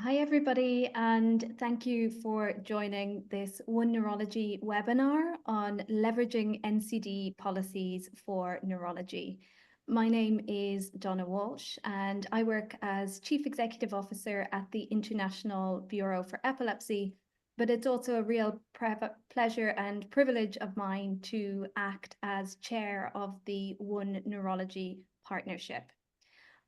Hi, everybody, and thank you for joining this OneNeurology webinar on leveraging NCD policies for neurology. My name is Donna Walsh, and I work as Chief Executive Officer at the International Bureau for Epilepsy, but it's also a real pleasure and privilege of mine to act as Chair of the OneNeurology Partnership.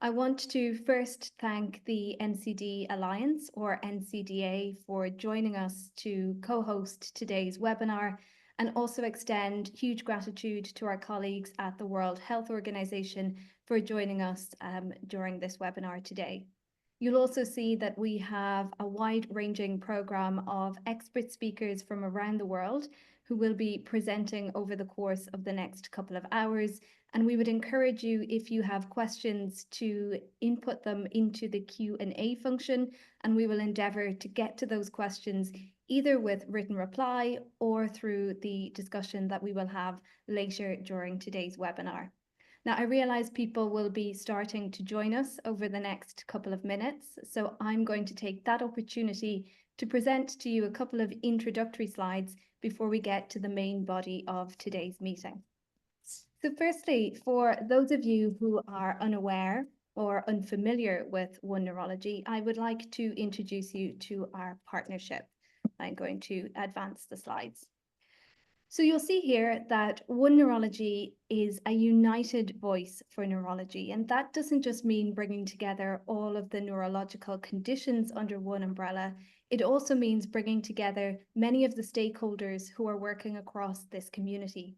I want to first thank the NCD Alliance, or NCDA, for joining us to co-host today's webinar, and also extend huge gratitude to our colleagues at the World Health Organization for joining us during this webinar today. You'll also see that we have a wide-ranging program of expert speakers from around the world who will be presenting over the course of the next couple of hours. And we would encourage you, if you have questions, to input them into the Q&A function, and we will endeavour to get to those questions either with written reply or through the discussion that we will have later during today's webinar. Now, I realise people will be starting to join us over the next couple of minutes, so I'm going to take that opportunity to present to you a couple of introductory slides before we get to the main body of today's meeting. So firstly, for those of you who are unaware or unfamiliar with OneNeurology, I would like to introduce you to our partnership. I'm going to advance the slides. So you'll see here that OneNeurology is a united voice for neurology, and that doesn't just mean bringing together all of the neurological conditions under one umbrella. It also means bringing together many of the stakeholders who are working across this community.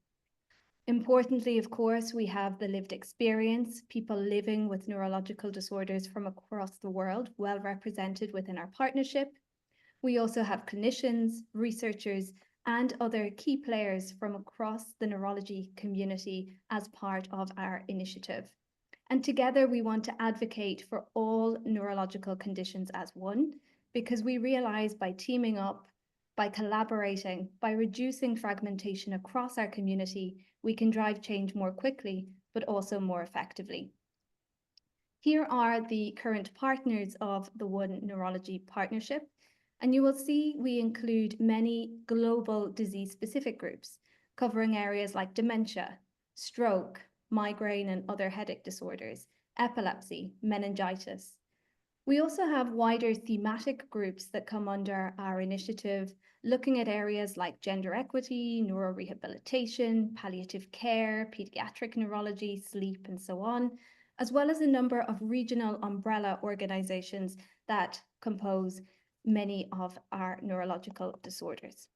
Importantly, of course, we have the lived experience, people living with neurological disorders from across the world, well represented within our partnership. We also have clinicians, researchers, and other key players from across the neurology community as part of our initiative. And together we want to advocate for all neurological conditions as one, because we realize by teaming up, by collaborating, by reducing fragmentation across our community, we can drive change more quickly, but also more effectively. Here are the current partners of the OneNeurology Partnership, and you will see we include many global disease-specific groups, covering areas like dementia, stroke, migraine and other headache disorders, epilepsy, meningitis. We also have wider thematic groups that come under our initiative, looking at areas like gender equity, neurorehabilitation, palliative care, pediatric neurology, sleep, and so on, as well as a number of regional umbrella organizations that compose many of our neurological disorders.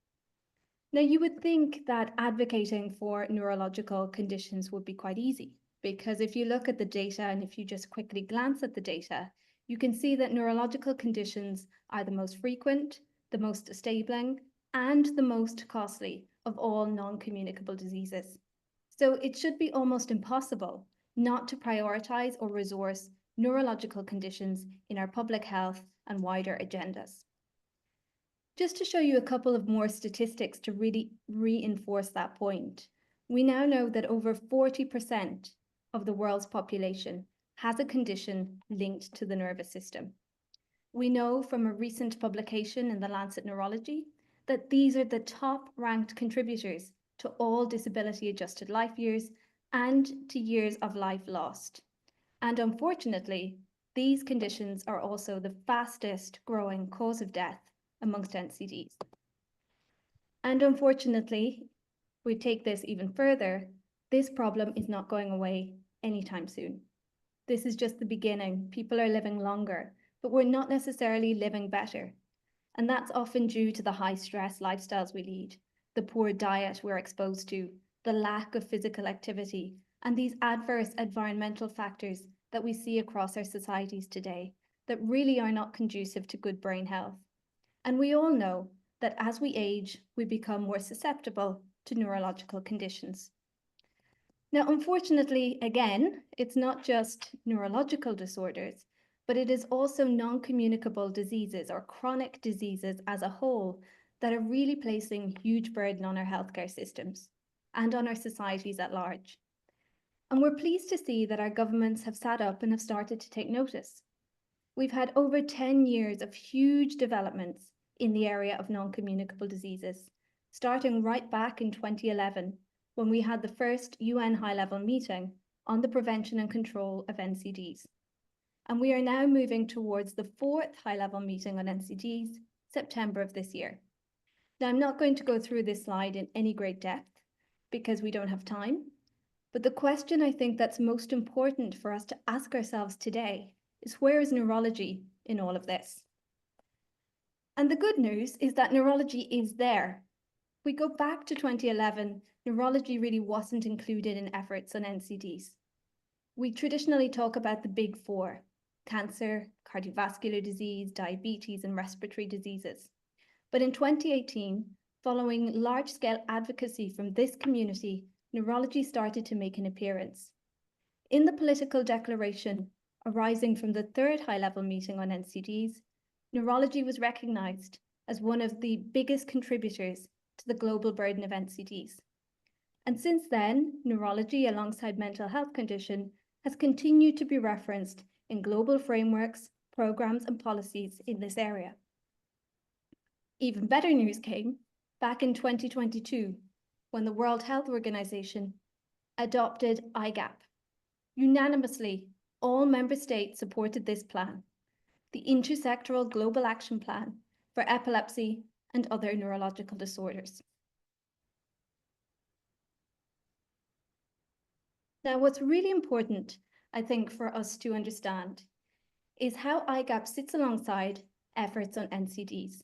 Now, you would think that advocating for neurological conditions would be quite easy, because if you look at the data and if you just quickly glance at the data, you can see that neurological conditions are the most frequent, the most disabling, and the most costly of all non-communicable diseases. So it should be almost impossible not to prioritize or resource neurological conditions in our public health and wider agendas. Just to show you a couple of more statistics to really reinforce that point, we now know that over 40% of the world's population has a condition linked to the nervous system. We know from a recent publication in the Lancet Neurology that these are the top ranked contributors to all disability-adjusted life years and to years of life lost. And unfortunately, these conditions are also the fastest growing cause of death amongst NCDs. And unfortunately, we take this even further, this problem is not going away anytime soon. This is just the beginning. People are living longer, but we're not necessarily living better. And that's often due to the high stress lifestyles we lead, the poor diet we're exposed to, the lack of physical activity, and these adverse environmental factors that we see across our societies today that really are not conducive to good brain health. And we all know that as we age, we become more susceptible to neurological conditions. Now, unfortunately, again, it's not just neurological disorders, but it is also non-communicable diseases or chronic diseases as a whole that are really placing huge burden on our healthcare systems and on our societies at large. And we're pleased to see that our governments have sat up and have started to take notice. We've had over 10 years of huge developments in the area of non-communicable diseases, starting right back in 2011, when we had the first UN high-level meeting on the prevention and control of NCDs. And we are now moving towards the fourth high-level meeting on NCDs, September of this year. Now, I'm not going to go through this slide in any great depth because we don't have time, but the question I think that's most important for us to ask ourselves today is, where is neurology in all of this? And the good news is that neurology is there. If we go back to 2011, neurology really wasn't included in efforts on NCDs. We traditionally talk about the big four: cancer, cardiovascular disease, diabetes, and respiratory diseases. But in 2018, following large-scale advocacy from this community, neurology started to make an appearance. In the political declaration arising from the third high-level meeting on NCDs, neurology was recognized as one of the biggest contributors to the global burden of NCDs. And since then, neurology, alongside mental health condition, has continued to be referenced in global frameworks, programs, and policies in this area. Even better news came back in 2022, when the World Health Organization adopted IGAP. Unanimously, all member states supported this plan, the Intersectoral Global Action Plan for epilepsy and other neurological disorders. Now, what's really important, I think, for us to understand is how IGAP sits alongside efforts on NCDs.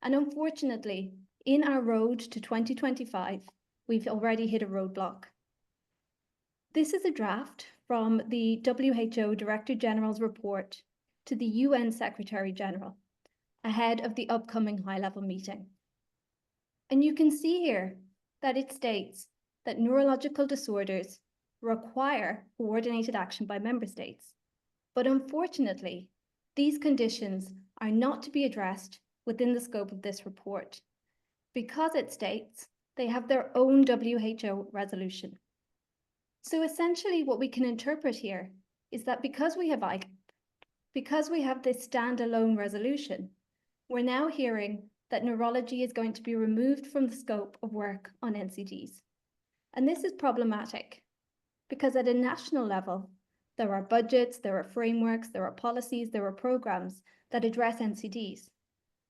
And unfortunately, in our road to 2025, we've already hit a roadblock. This is a draft from the WHO Director General's report to the UN Secretary General ahead of the upcoming high-level meeting. And you can see here that it states that neurological disorders require coordinated action by member states. But unfortunately, these conditions are not to be addressed within the scope of this report, because it states they have their own WHO resolution. So essentially what we can interpret here is that because we have IGAP, because we have this standalone resolution, we're now hearing that neurology is going to be removed from the scope of work on NCDs. And this is problematic because at a national level, there are budgets, there are frameworks, there are policies, there are programs that address NCDs.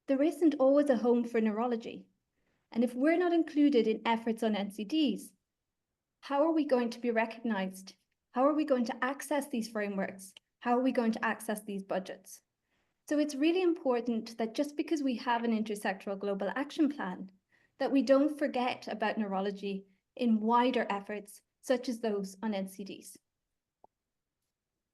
There isn't always a home for neurology. And if we're not included in efforts on NCDs, how are we going to be recognized? How are we going to access these frameworks? How are we going to access these budgets? So it's really important that just because we have an intersectoral global action plan, that we don't forget about neurology in wider efforts, such as those on NCDs.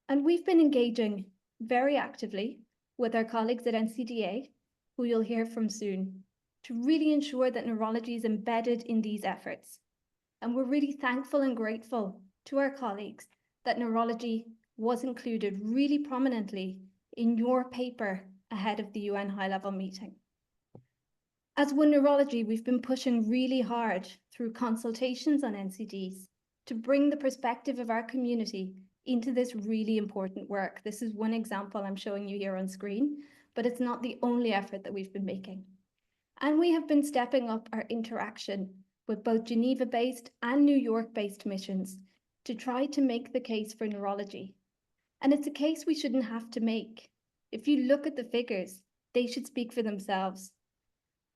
And we've been engaging very actively with our colleagues at NCDA, who you'll hear from soon, to really ensure that neurology is embedded in these efforts. And we're really thankful and grateful to our colleagues that neurology was included really prominently in your paper ahead of the UN high-level meeting. As OneNeurology, we've been pushing really hard through consultations on NCDs to bring the perspective of our community into this really important work. This is one example I'm showing you here on screen, but it's not the only effort that we've been making. And we have been stepping up our interaction with both Geneva-based and New York-based missions to try to make the case for neurology. And it's a case we shouldn't have to make. If you look at the figures, they should speak for themselves.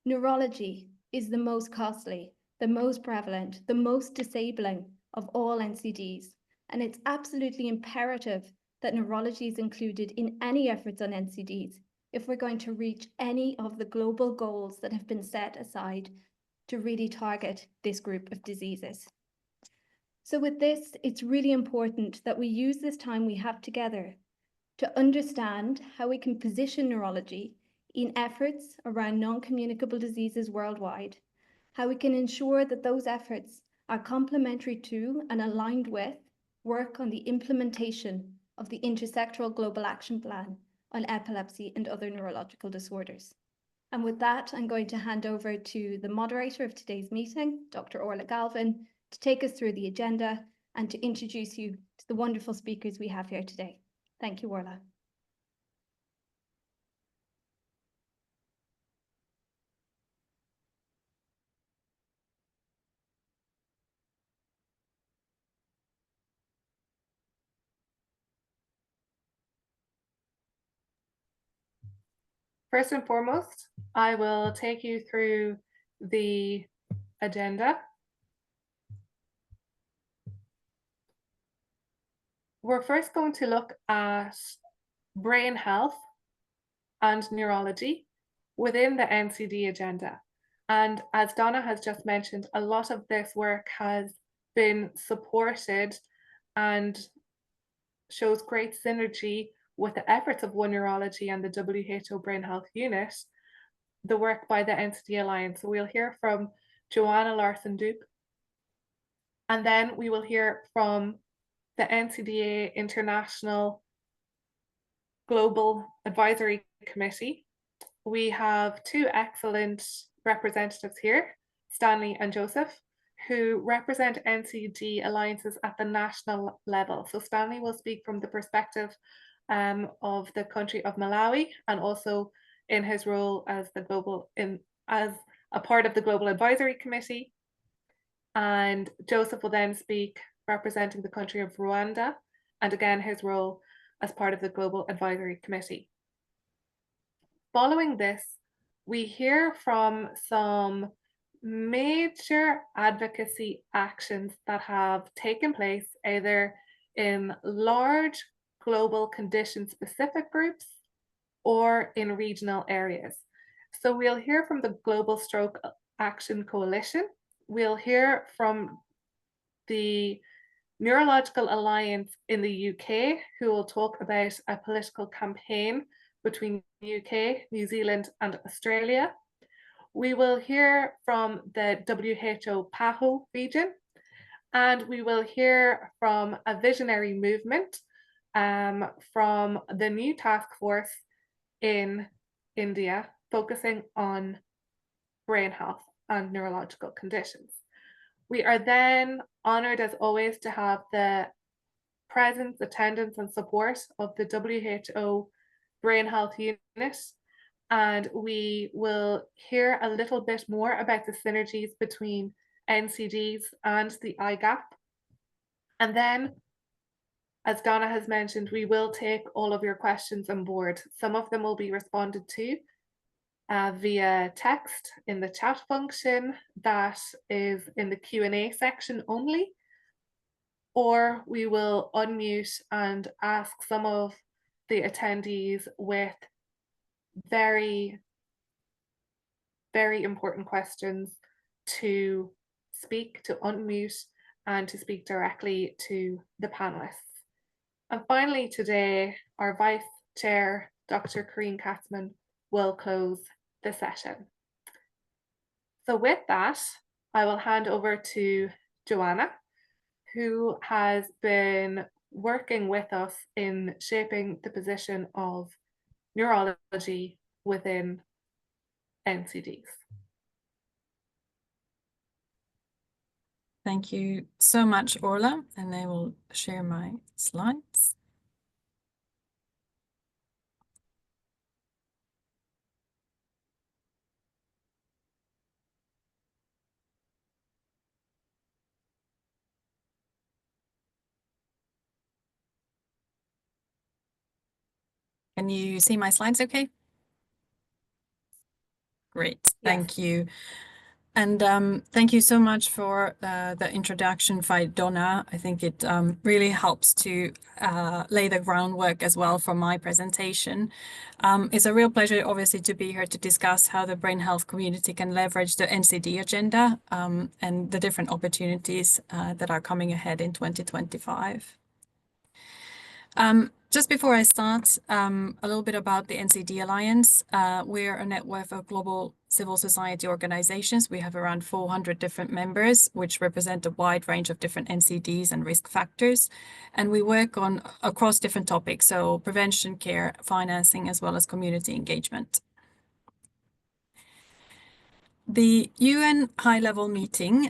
Neurology is the most costly, the most prevalent, the most disabling of all NCDs. And it's absolutely imperative that neurology is included in any efforts on NCDs if we're going to reach any of the global goals that have been set aside to really target this group of diseases. So with this, it's really important that we use this time we have together to understand how we can position neurology in efforts around non-communicable diseases worldwide, how we can ensure that those efforts are complementary to and aligned with work on the implementation of the Intersectoral Global Action Plan on epilepsy and other neurological disorders. And with that, I'm going to hand over to the moderator of today's meeting, Dr. Orla Galvin, to take us through the agenda and to introduce you to the wonderful speakers we have here today. Thank you, Orla. First and foremost, I will take you through the agenda. We're first going to look at brain health and neurology within the NCD agenda. And as Donna has just mentioned, a lot of this work has been supported and shows great synergy with the efforts of OneNeurology and the WHO Brain Health Unit, the work by the NCD Alliance. So we'll hear from Joanna Larson-Duke, and then we will hear from the NCDA International Global Advisory Committee. We have two excellent representatives here, Stanley and Joseph, who represent NCD alliances at the national level. So Stanley will speak from the perspective of the country of Malawi, and also in his role as a part of the Global Advisory Committee. And Joseph will then speak representing the country of Rwanda, and again his role as part of the Global Advisory Committee. Following this, we hear from some major advocacy actions that have taken place either in large global condition-specific groups or in regional areas. So we'll hear from the Global Stroke Action Coalition. We'll hear from the Neurological Alliance in the UK, who will talk about a political campaign between UK, New Zealand, and Australia. We will hear from the WHO PAHO region, and we will hear from a visionary movement from the new task force in India, focusing on brain health and neurological conditions. We are then honoured, as always, to have the presence, attendance, and support of the WHO Brain Health Unit, and we will hear a little bit more about the synergies between NCDs and the IGAP. And then, as Donna has mentioned, we will take all of your questions on board. Some of them will be responded to via text in the chat function that is in the Q&A section only, or we will unmute and ask some of the attendees with very, very important questions to speak, to unmute, and to speak directly to the panelists. And finally today, our Vice Chair, Dr. Corinne Katzman, will close the session. So with that, I will hand over to Joanna, who has been working with us in shaping the position of neurology within NCDs. Thank you so much, Orla, and I will share my slides. Can you see my slides okay? Great, thank you. And thank you so much for the introduction by Donna. I think it really helps to lay the groundwork as well for my presentation. It's a real pleasure, obviously, to be here to discuss how the brain health community can leverage the NCD agenda and the different opportunities that are coming ahead in 2025. Just before I start, a little bit about the NCD Alliance. We're a network of global civil society organizations. We have around 400 different members, which represent a wide range of different NCDs and risk factors. And we work on across different topics, so prevention, care, financing, as well as community engagement. The UN high-level meeting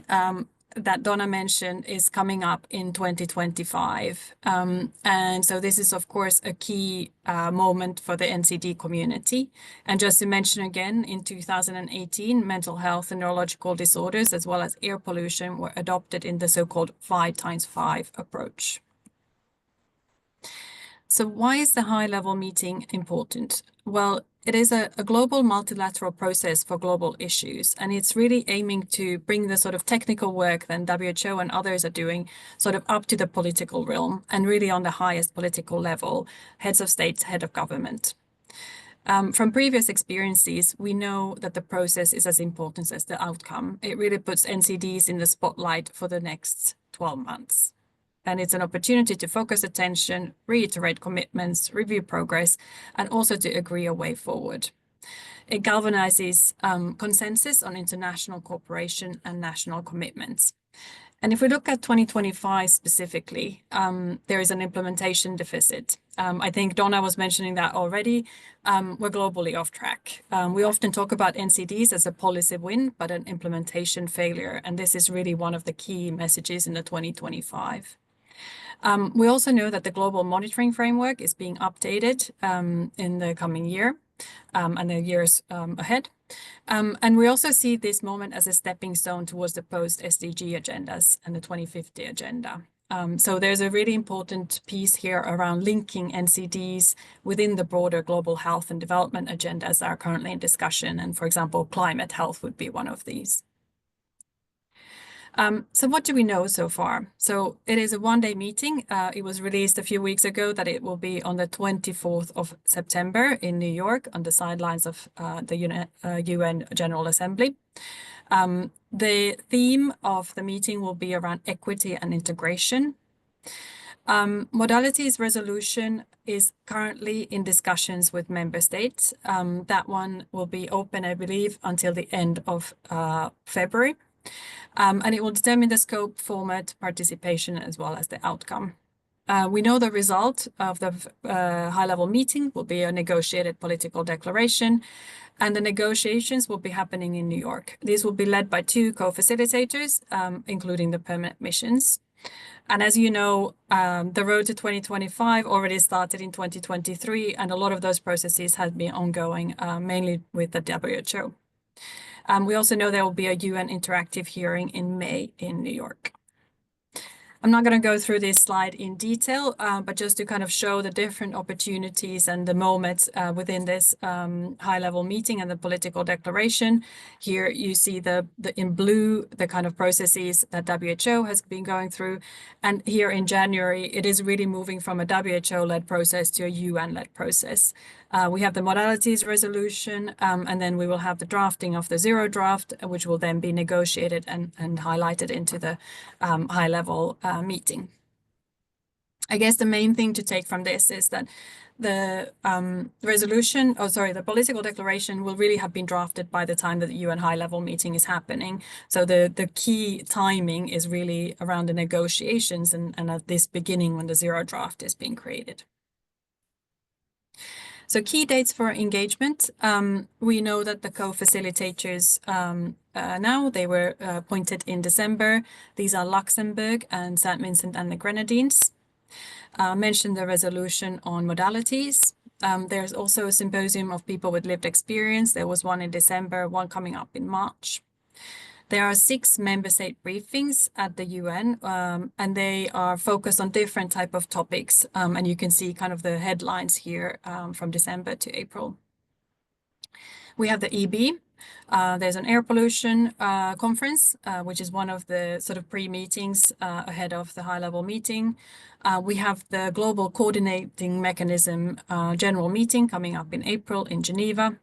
that Donna mentioned is coming up in 2025. And so this is, of course, a key moment for the NCD community. And just to mention again, in 2018, mental health and neurological disorders, as well as air pollution, were adopted in the so-called 5x5 approach. So why is the high-level meeting important? Well, it is a global multilateral process for global issues, and it's really aiming to bring the sort of technical work that WHO and others are doing sort of up to the political realm and really on the highest political level, heads of state, head of government. From previous experiences, we know that the process is as important as the outcome. It really puts NCDs in the spotlight for the next 12 months. And it's an opportunity to focus attention, reiterate commitments, review progress, and also to agree a way forward. It galvanizes consensus on international cooperation and national commitments. And if we look at 2025 specifically, there is an implementation deficit. I think Donna was mentioning that already. We're globally off track. We often talk about NCDs as a policy win, but an implementation failure. And this is really one of the key messages in the 2025. We also know that the global monitoring framework is being updated in the coming year and the years ahead. And we also see this moment as a stepping stone towards the post-SDG agendas and the 2050 agenda. So there's a really important piece here around linking NCDs within the broader global health and development agendas that are currently in discussion. And for example, climate health would be one of these. So what do we know so far? So it is a one-day meeting. It was released a few weeks ago that it will be on the 24th of September in New York on the sidelines of the UN General Assembly. The theme of the meeting will be around equity and integration. Modalities resolution is currently in discussions with member states. That one will be open, I believe, until the end of February. And it will determine the scope, format, participation, as well as the outcome. We know the result of the high-level meeting will be a negotiated political declaration, and the negotiations will be happening in New York. These will be led by 2 co-facilitators, including the permanent missions. And as you know, the road to 2025 already started in 2023, and a lot of those processes have been ongoing, mainly with the WHO. We also know there will be a UN interactive hearing in May in New York. I'm not going to go through this slide in detail, but just to kind of show the different opportunities and the moments within this high-level meeting and the political declaration. Here you see in blue the kind of processes that WHO has been going through, and here in January it is really moving from a WHO-led process to a UN-led process. We have the modalities resolution, and then we will have the drafting of the zero draft, which will then be negotiated and highlighted into the high-level meeting. I guess the main thing to take from this is that the the political declaration will really have been drafted by the time that the UN high-level meeting is happening. So the key timing is really around the negotiations and at this beginning when the zero draft is being created. So key dates for engagement. We know that the co-facilitators now, they were appointed in December. These are Luxembourg and St. Vincent and the Grenadines. Mentioned the resolution on modalities. There's also a symposium of people with lived experience. There was one in December, one coming up in March. There are 6 member state briefings at the UN, and they are focused on different type of topics. And you can see kind of the headlines here from December to April. We have the EB. There's an air pollution conference, which is one of the sort of pre-meetings ahead of the high-level meeting. We have the Global Coordinating Mechanism General Meeting coming up in April in Geneva.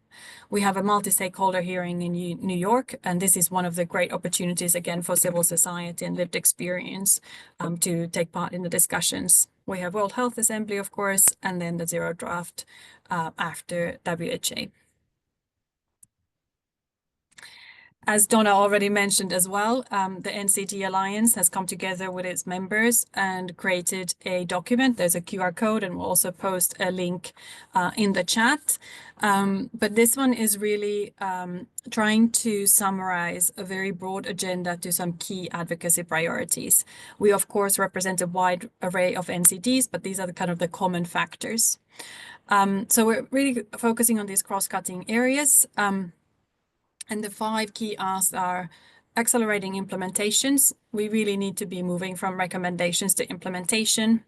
We have a multi-stakeholder hearing in New York, and this is one of the great opportunities, again, for civil society and lived experience to take part in the discussions. We have World Health Assembly, of course, and then the zero draft after WHA. As Donna already mentioned as well, the NCD Alliance has come together with its members and created a document. There's a QR code, and we'll also post a link in the chat. But this one is really trying to summarize a very broad agenda to some key advocacy priorities. We, of course, represent a wide array of NCDs, but these are the kind of the common factors. So we're really focusing on these cross-cutting areas. And the 5 key asks are accelerating implementations. We really need to be moving from recommendations to implementation.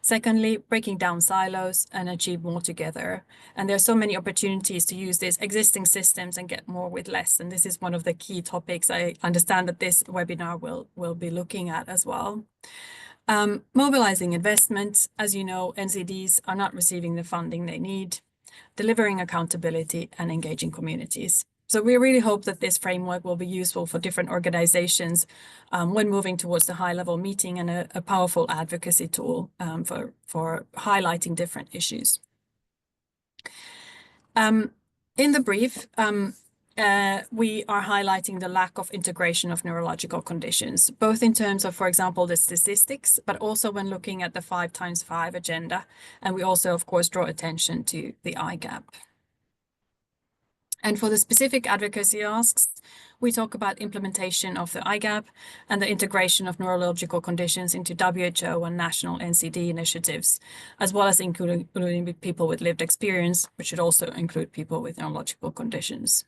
Secondly, breaking down silos and achieve more together. And there are so many opportunities to use these existing systems and get more with less. And this is one of the key topics I understand that this webinar will be looking at as well. Mobilizing investments. As you know, NCDs are not receiving the funding they need, delivering accountability and engaging communities. So we really hope that this framework will be useful for different organizations when moving towards the high-level meeting, and a powerful advocacy tool for highlighting different issues. In the brief, we are highlighting the lack of integration of neurological conditions, both in terms of, for example, the statistics, but also when looking at the 5x5 agenda. And we also, of course, draw attention to the IGAP. And for the specific advocacy asks, we talk about implementation of the IGAP and the integration of neurological conditions into WHO and national NCD initiatives, as well as including people with lived experience, which should also include people with neurological conditions.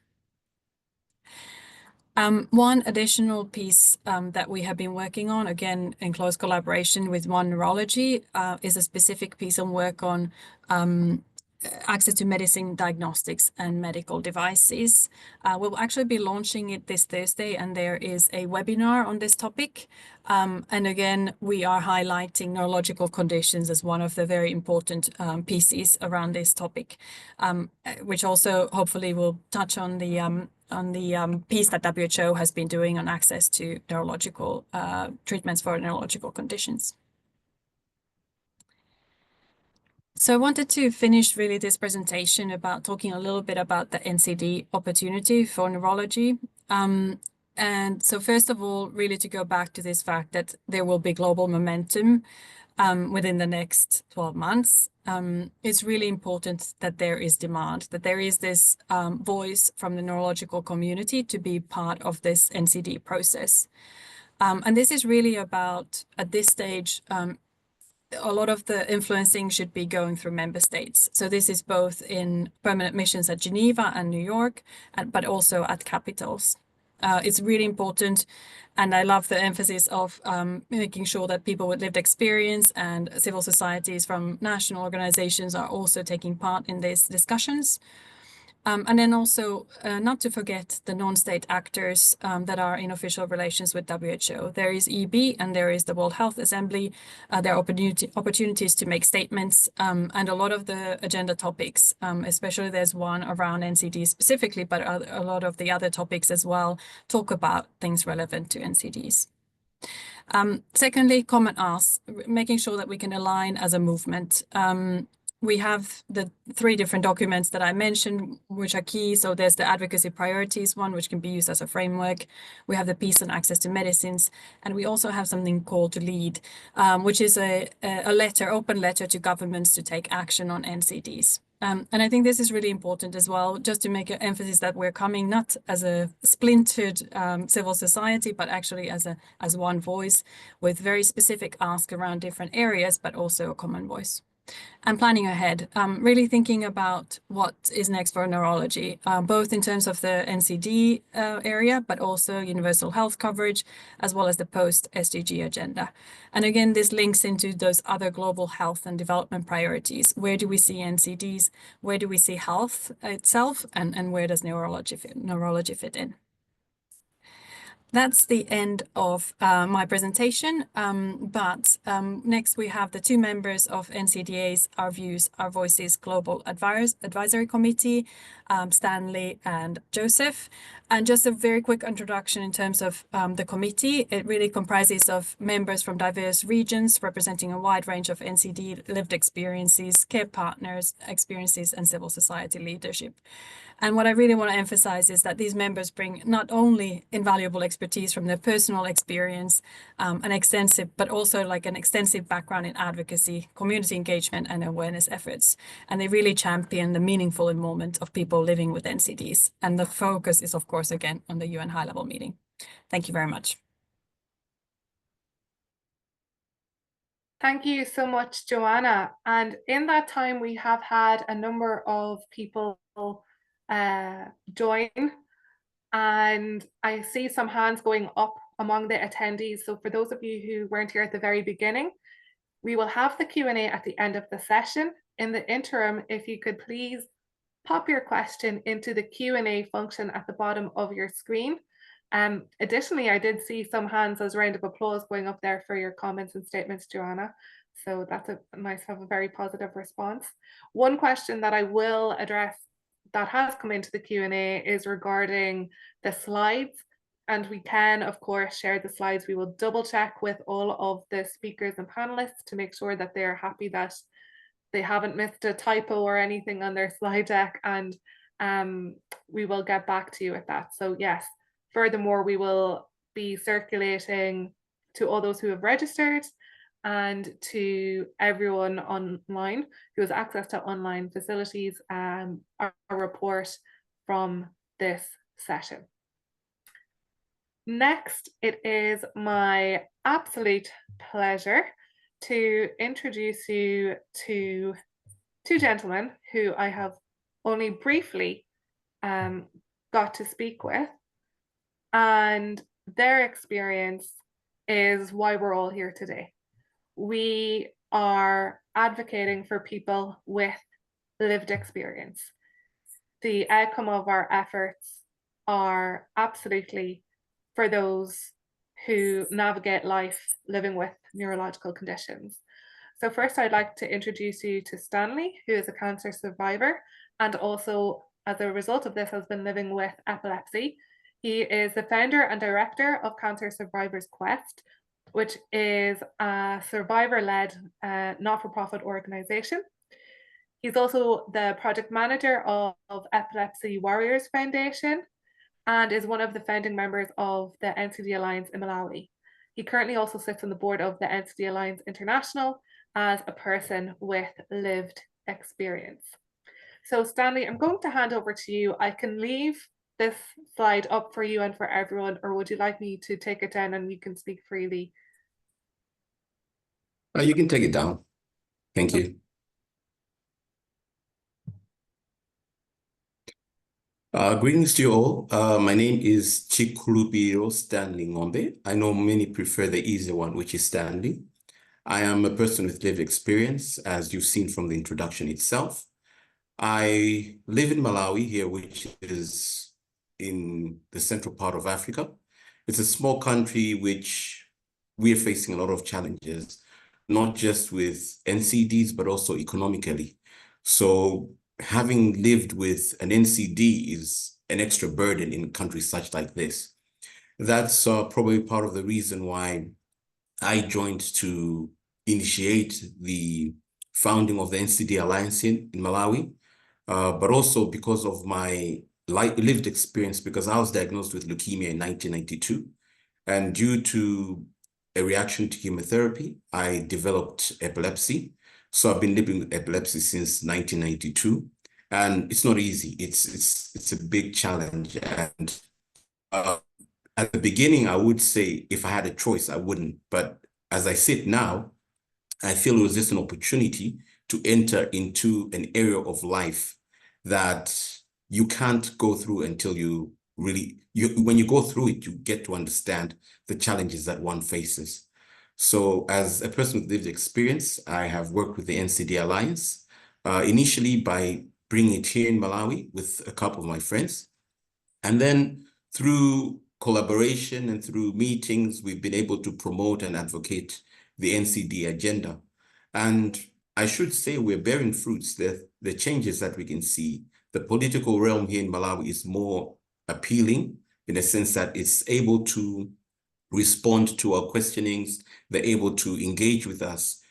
One additional piece that we have been working on, again in close collaboration with OneNeurology, is a specific piece of work on access to medicine, diagnostics, and medical devices. We'll actually be launching it this Thursday, and there is a webinar on this topic. And again, we are highlighting neurological conditions as one of the very important pieces around this topic, which also hopefully will touch on the piece that WHO has been doing on access to neurological treatments for neurological conditions. So I wanted to finish really this presentation about talking a little bit about the NCD opportunity for neurology. And so first of all, really to go back to this fact that there will be global momentum within the next 12 months. It's really important that there is demand, that there is this voice from the neurological community to be part of this NCD process. And this is really about, at this stage, a lot of the influencing should be going through member states. So this is both in permanent missions at Geneva and New York, but also at capitals. It's really important, and I love the emphasis of making sure that people with lived experience and civil societies from national organizations are also taking part in these discussions. And then also not to forget the non-state actors that are in official relations with WHO. There is EB and there is the World Health Assembly. There are opportunities to make statements, and a lot of the agenda topics, especially there's one around NCDs specifically, but a lot of the other topics as well talk about things relevant to NCDs. Secondly, common asks, making sure that we can align as a movement. We have the 3 different documents that I mentioned, which are key. So there's the advocacy priorities one, which can be used as a framework. We have the peace and access to medicines. And we also have something called to lead, which is a open letter to governments to take action on NCDs. And I think this is really important as well, just to make an emphasis that we're coming not as a splintered civil society, but actually as one voice with very specific asks around different areas, but also a common voice. And planning ahead, really thinking about what is next for neurology, both in terms of the NCD area, but also universal health coverage, as well as the post-SDG agenda. And again, this links into those other global health and development priorities. Where do we see NCDs? Where do we see health itself? And where does neurology fit in? That's the end of my presentation, but next we have the 2 members of NCDA's Our Views, Our Voices Global Advisory Committee, Stanley and Joseph. And just a very quick introduction in terms of the committee. It really comprises of members from diverse regions representing a wide range of NCD lived experiences, care partners, experiences, and civil society leadership. And what I really want to emphasize is that these members bring not only invaluable expertise from their personal experience, but also like an extensive background in advocacy, community engagement, and awareness efforts. And they really champion the meaningful involvement of people living with NCDs. And the focus is, of course, again, on the UN high-level meeting. Thank you very much. Thank you so much, Joanna. And in that time, we have had a number of people join, and I see some hands going up among the attendees. So for those of you who weren't here at the very beginning, We will have the Q&A at the end of the session. In the interim, if you could please pop your question into the Q&A function at the bottom of your screen. Additionally, I did see some hands as a round of applause going up there for your comments and statements, Joanna. So that's nice to have a very positive response. One question that I will address that has come into the Q&A is regarding the slides. And we can, of course, share the slides. We will double check with all of the speakers and panelists to make sure that they're happy that they haven't missed a typo or anything on their slide deck. And we will get back to you with that. So yes, furthermore, we will be circulating to all those who have registered and to everyone online who has access to online facilities, a report from this session. Next, it is my absolute pleasure to introduce you to two gentlemen who I have only briefly got to speak with, and their experience is why we're all here today. We are advocating for people with lived experience. The outcome of our efforts are absolutely for those who navigate life living with neurological conditions. So first, I'd like to introduce you to Stanley, who is a cancer survivor, and also as a result of this has been living with epilepsy. He is the founder and director of Cancer Survivors Quest, which is a survivor-led not-for-profit organization. He's also the project manager of Epilepsy Warriors Foundation and is one of the founding members of the NCD Alliance in Malawi. He currently also sits on the board of the NCD Alliance International as a person with lived experience. So Stanley, I'm going to hand over to you. I can leave this slide up for you and for everyone, or would you like me to take it down and you can speak freely? You can take it down. Thank you. Greetings to you all. My name is Chikulubiro Stanley Ngombe. I know many prefer the easy one, which is Stanley. I am a person with lived experience, as you've seen from the introduction itself. I live in Malawi here, which is in the central part of Africa. It's a small country which we are facing a lot of challenges, not just with NCDs, but also economically. So having lived with an NCD is an extra burden in countries such like this. That's probably part of the reason why I joined to initiate the founding of the NCD Alliance in Malawi, but also because of my lived experience, because I was diagnosed with leukemia in 1992. And due to a reaction to chemotherapy, I developed epilepsy. So I've been living with epilepsy since 1992, and it's not easy. It's a big challenge. And at the beginning, I would say if I had a choice, I wouldn't. But as I sit now, I feel it was just an opportunity to enter into an area of life that you can't go through until you really, when you go through it, you get to understand the challenges that one faces. So as a person with lived experience, I have worked with the NCD Alliance, initially by bringing it here in Malawi with a couple of my friends. And then through collaboration and through meetings, we've been able to promote and advocate the NCD agenda. And I should say we're bearing fruits. The changes that we can see, the political realm here in Malawi is more appealing in the sense that it's able to respond to our questionings, they're able to engage with us.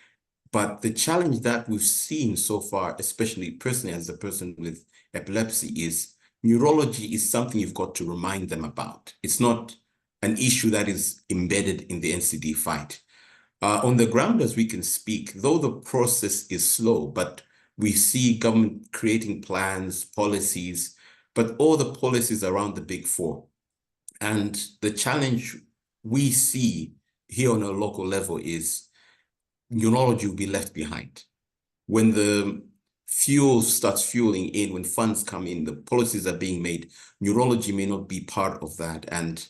But the challenge that we've seen so far, especially personally as a person with epilepsy, is neurology is something you've got to remind them about. It's not an issue that is embedded in the NCD fight. On the ground, as we can speak, though the process is slow, but we see government creating plans, policies, but all the policies around the big four. And the challenge we see here on a local level is neurology will be left behind. When the fuel starts fueling in, when funds come in, the policies are being made, neurology may not be part of that. And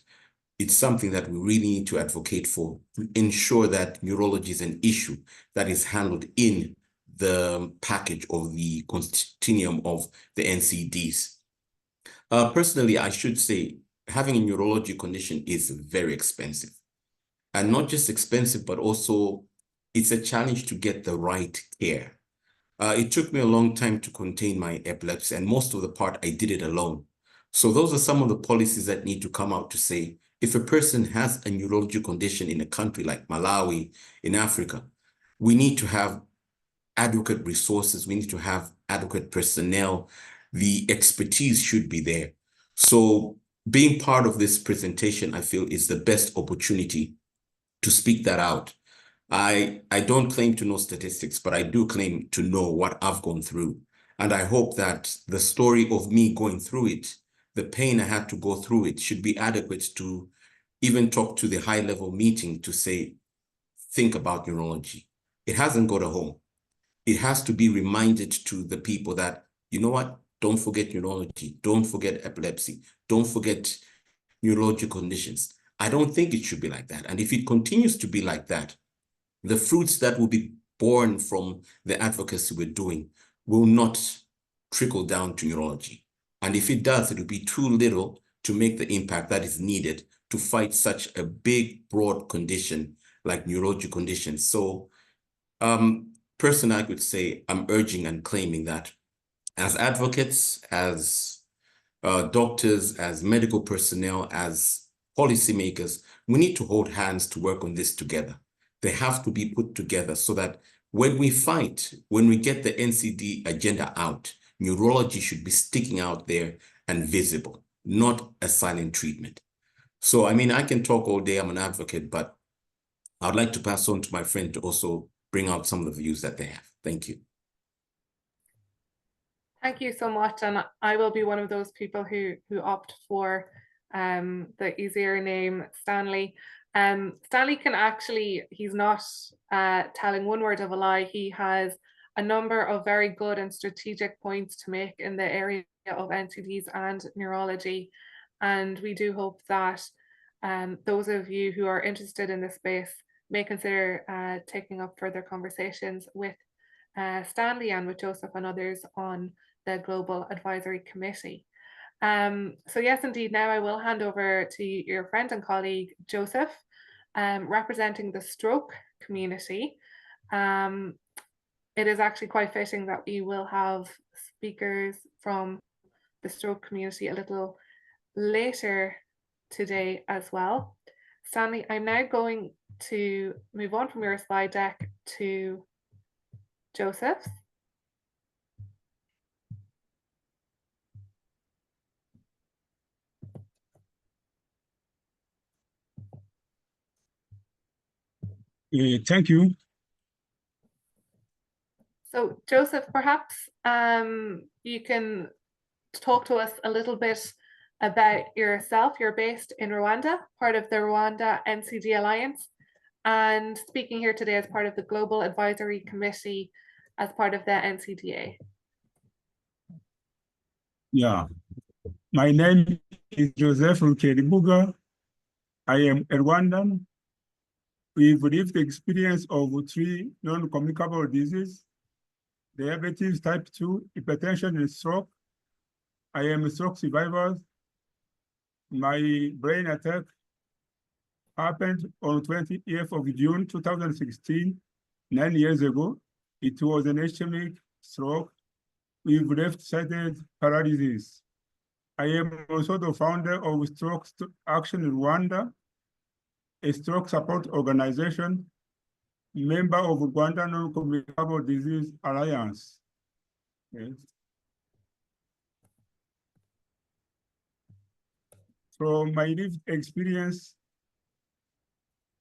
it's something that we really need to advocate for to ensure that neurology is an issue that is handled in the package of the continuum of the NCDs. Personally, I should say having a neurology condition is very expensive. And not just expensive, but also it's a challenge to get the right care. It took me a long time to contain my epilepsy, and most of the part I did it alone. So those are some of the policies that need to come out to say, if a person has a neurological condition in a country like Malawi, in Africa, we need to have adequate resources, we need to have adequate personnel, the expertise should be there. So being part of this presentation, I feel, is the best opportunity to speak that out. I don't claim to know statistics, but I do claim to know what I've gone through. And I hope that the story of me going through it, the pain I had to go through it, should be adequate to even talk to the high-level meeting to say, think about neurology. It hasn't got a home. It has to be reminded to the people that, you know what, don't forget neurology, don't forget epilepsy, don't forget neurological conditions. I don't think it should be like that. And if it continues to be like that, the fruits that will be born from the advocacy we're doing will not trickle down to neurology. And if it does, it will be too little to make the impact that is needed to fight such a big, broad condition like neurological conditions. So personally, I could say I'm urging and claiming that as advocates, as doctors, as medical personnel, as policymakers, we need to hold hands to work on this together. They have to be put together so that when we fight, when we get the NCD agenda out, neurology should be sticking out there and visible, not a silent treatment. So, I mean, I can talk all day, I'm an advocate, but I'd like to pass on to my friend to also bring out some of the views that they have. Thank you. Thank you so much. And I will be one of those people who opt for the easier name, Stanley. Stanley can actually, he's not telling one word of a lie. He has a number of very good and strategic points to make in the area of NCDs and neurology. And we do hope that those of you who are interested in this space may consider taking up further conversations with Stanley and with Joseph and others on the Global Advisory Committee. So yes, indeed, now I will hand over to your friend and colleague, Joseph, representing the stroke community. It is actually quite fitting that we will have speakers from the stroke community a little later today as well. Stanley, I'm now going to move on from your slide deck to Joseph. Thank you. So Joseph, perhaps you can talk to us a little bit about yourself. You're based in Rwanda, part of the Rwanda NCD Alliance, and speaking here today as part of the Global Advisory Committee as part of the NCDA. Yeah, my name is Joseph Rukeribuga. I am a Rwandan. We've lived the experience of 3 non-communicable diseases: diabetes type 2, hypertension, and stroke. I am a stroke survivor. My brain attack happened on 20th of June 2016, 9 years ago. It was an ischemic stroke with left-sided paralysis. I am also the founder of Stroke Action Rwanda, a stroke support organization, member of Rwanda Non-Communicable Disease Alliance. Yes. From my lived experience,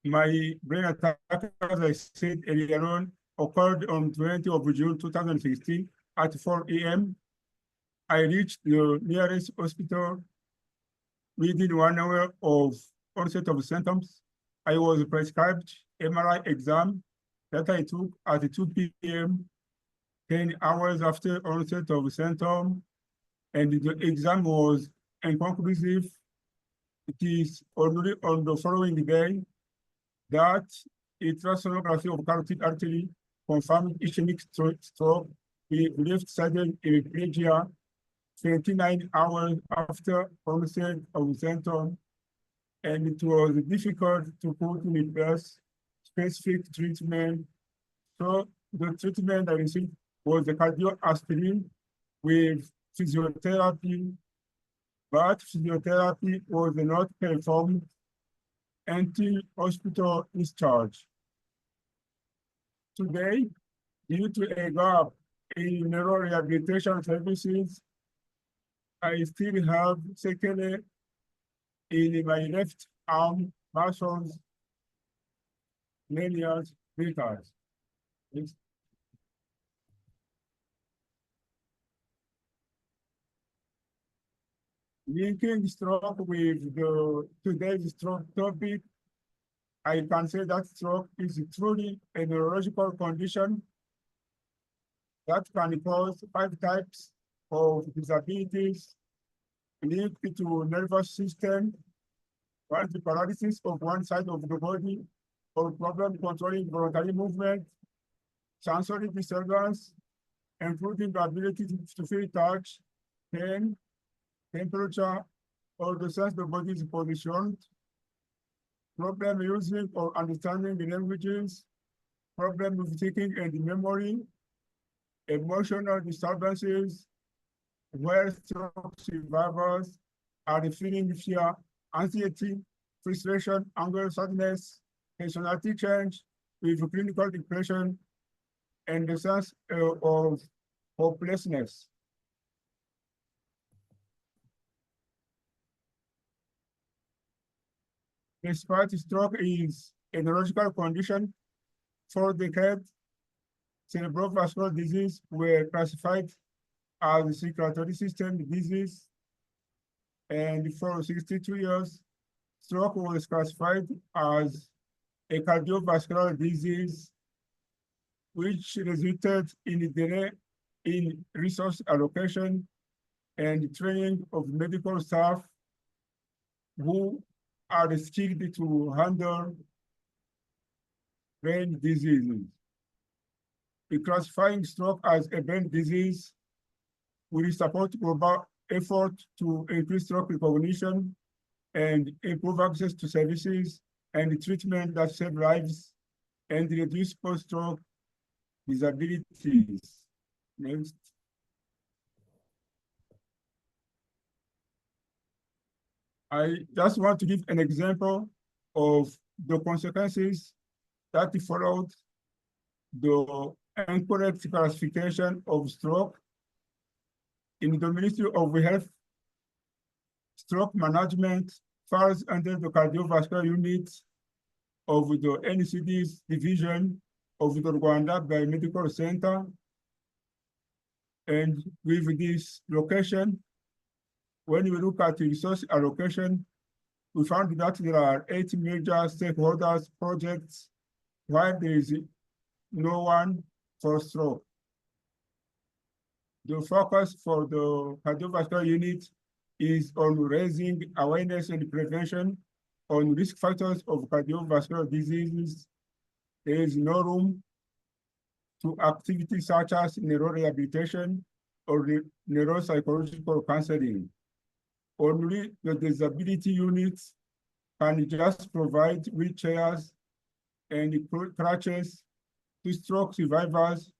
my brain attack, as I said earlier on, occurred on 20th of June 2016 at 4 a.m. I reached the nearest hospital within 1 hour of onset of symptoms. I was prescribed MRI exam that I took at 2 p.m., 10 hours after onset of symptoms, and the exam was inconclusive. It is only on the following day that ultrasonography of carotid artery confirmed ischemic stroke with left-sided hemiplegia 29 hours after onset of symptoms, and it was difficult to put in place specific treatment. So the treatment I received was the cardio aspirin with physiotherapy, but physiotherapy was not performed until hospital discharge. Today, due to a gap in neurorehabilitation services, I still have sequelae in my left arm muscles many years later. Linking stroke with today's stroke topic, I can say that stroke is truly a neurological condition that can cause 5 types of disabilities linked to nervous system, the paralysis of one side of the body, or problem controlling voluntary movement, sensory disturbance, including the ability to feel touch, pain, temperature, or the sense the body is positioned, problem using or understanding the languages, problem with thinking and memory, emotional disturbances, where stroke survivors are feeling fear, anxiety, frustration, anger, sadness, personality change with clinical depression, and the sense of hopelessness. Despite stroke is a neurological condition, for decades, cerebrovascular disease were classified as circulatory system disease, and for 62 years, stroke was classified as a cardiovascular disease, which resulted in a delay in resource allocation and training of medical staff who are skilled to handle brain diseases. Classifying stroke as a brain disease will support global effort to increase stroke recognition and improve access to services and treatment that save lives and reduce post-stroke disabilities. Next. I just want to give an example of the consequences that followed the incorrect classification of stroke. In the Ministry of Health, stroke management falls under the cardiovascular unit of the NCDs division of the Rwanda Biomedical Center. And with this location, when we look at the resource allocation, we found that there are 8 major stakeholders projects while there is no one for stroke. The focus for the cardiovascular unit is on raising awareness and prevention on risk factors of cardiovascular diseases. There is no room to activities such as neurorehabilitation or neuropsychological counseling. Only the disability units can just provide wheelchairs and crutches to stroke survivors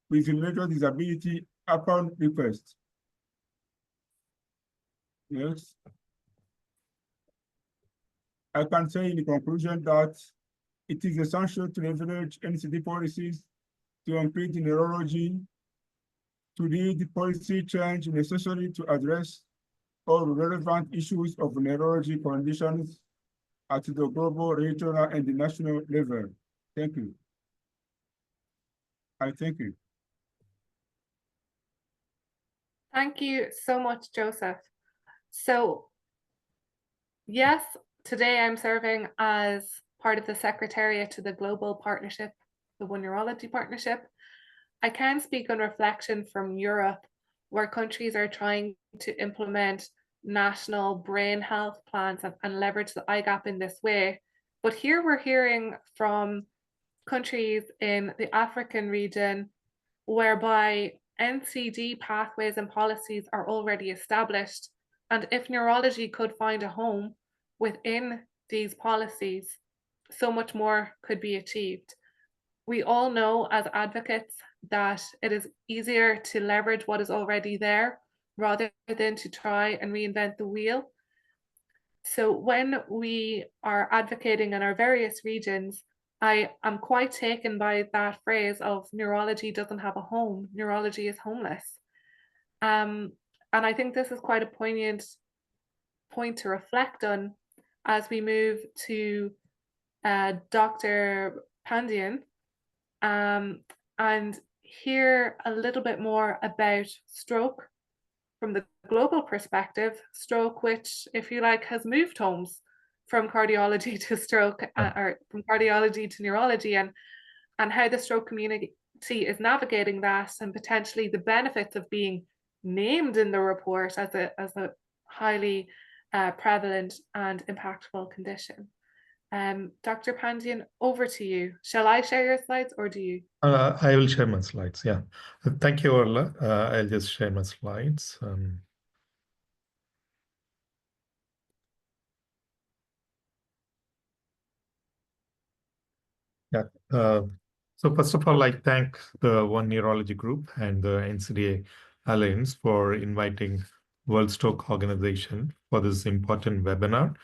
with a major disability upon request. Yes. I can say in conclusion that it is essential to leverage NCD policies to include neurology, to lead policy change necessary to address all relevant issues of neurology conditions at the global, regional, and the national level. Thank you. I thank you. Thank you so much, Joseph. So, yes, today I'm serving as part of the Secretariat to the Global Partnership, the OneNeurology Partnership. I can speak on reflection from Europe, where countries are trying to implement national brain health plans and leverage the eye gap in this way. But here we're hearing from countries in the African region whereby NCD pathways and policies are already established. And if neurology could find a home within these policies, so much more could be achieved. We all know as advocates that it is easier to leverage what is already there rather than to try and reinvent the wheel. So when we are advocating in our various regions, I am quite taken by that phrase of neurology doesn't have a home, neurology is homeless. And I think this is quite a poignant point to reflect on as we move to Dr. Pandian and hear a little bit more about stroke from the global perspective, stroke, which, if you like, has moved homes from cardiology to stroke, or from cardiology to neurology, and how the stroke community is navigating that, and potentially the benefits of being named in the report as a highly prevalent and impactful condition. Dr. Pandian, over to you. Shall I share your slides or do you? I will share my slides, yeah. Thank you, Orla. I'll just share my slides. Yeah. So first of all, I thank the OneNeurology group and the NCD Alliance for inviting World Stroke Organization for this important webinar.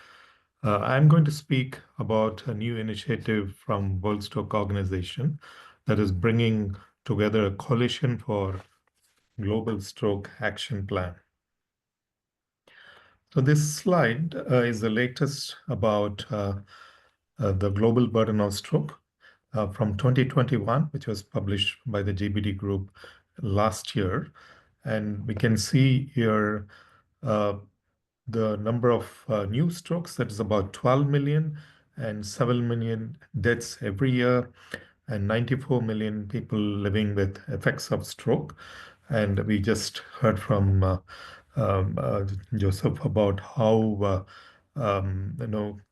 I'm going to speak about a new initiative from World Stroke Organization that is bringing together a coalition for Global Stroke Action Plan. So this slide is the latest about the global burden of stroke from 2021, which was published by the GBD group last year. And we can see here the number of new strokes, that is about 12 million and 7 million deaths every year, and 94 million people living with effects of stroke. And we just heard from Joseph about how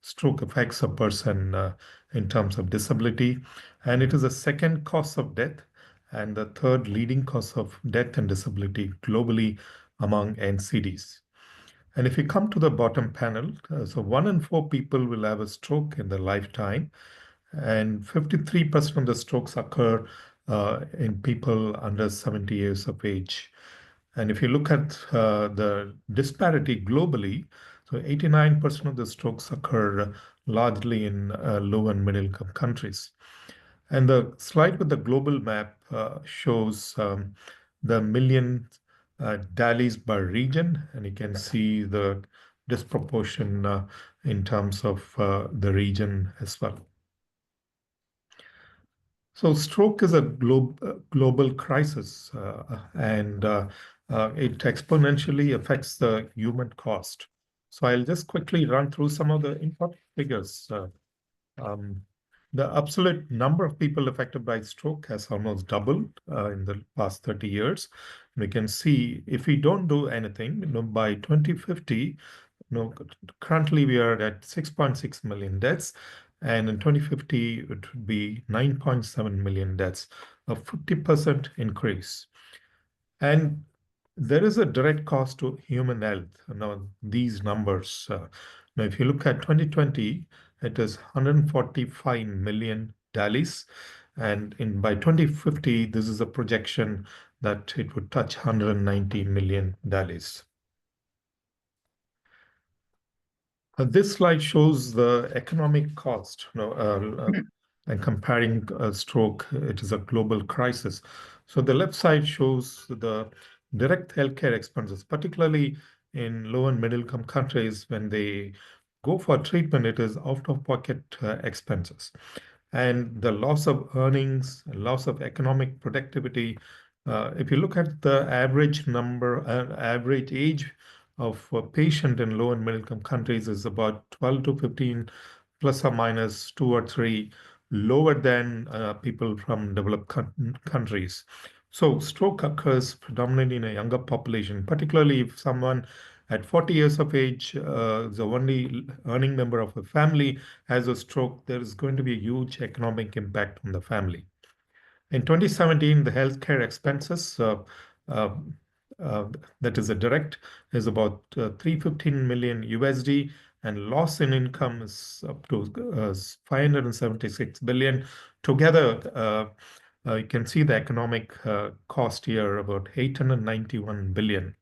stroke affects a person in terms of disability. And it is the second cause of death and the third leading cause of death and disability globally among NCDs. And if you come to the bottom panel, so 1 in 4 people will have a stroke in their lifetime, and 53% of the strokes occur in people under 70 years of age. And if you look at the disparity globally, so 89% of the strokes occur largely in low and middle income countries. And the slide with the global map shows the million DALYs by region, and you can see the disproportion in terms of the region as well. So stroke is a global crisis, and it exponentially affects the human cost. So I'll just quickly run through some of the important figures. The absolute number of people affected by stroke has almost doubled in the past 30 years. We can see if we don't do anything, by 2050, currently we are at 6.6 million deaths, and in 2050 it would be 9.7 million deaths, a 50% increase. And there is a direct cost to human health. Now, these numbers, now if you look at 2020, it is 145 million DALYs. And by 2050, this is a projection that it would touch 190 million DALYs. This slide shows the economic cost, and comparing stroke, it is a global crisis. So the left side shows the direct healthcare expenses, particularly in low and middle income countries. When they go for treatment, it is out-of-pocket expenses. And the loss of earnings, loss of economic productivity. If you look at the average age of a patient in low and middle income countries is about 12 to 15, plus or minus 2 or 3, lower than people from developed countries. So stroke occurs predominantly in a younger population, particularly if someone At 40 years of age, the only earning member of a family has a stroke, there is going to be a huge economic impact on the family. In 2017, the healthcare expenses, uh, that is a direct, is about 315 million USD, and loss in income is up to 576 billion. Together, you can see the economic cost here, about 891 billion.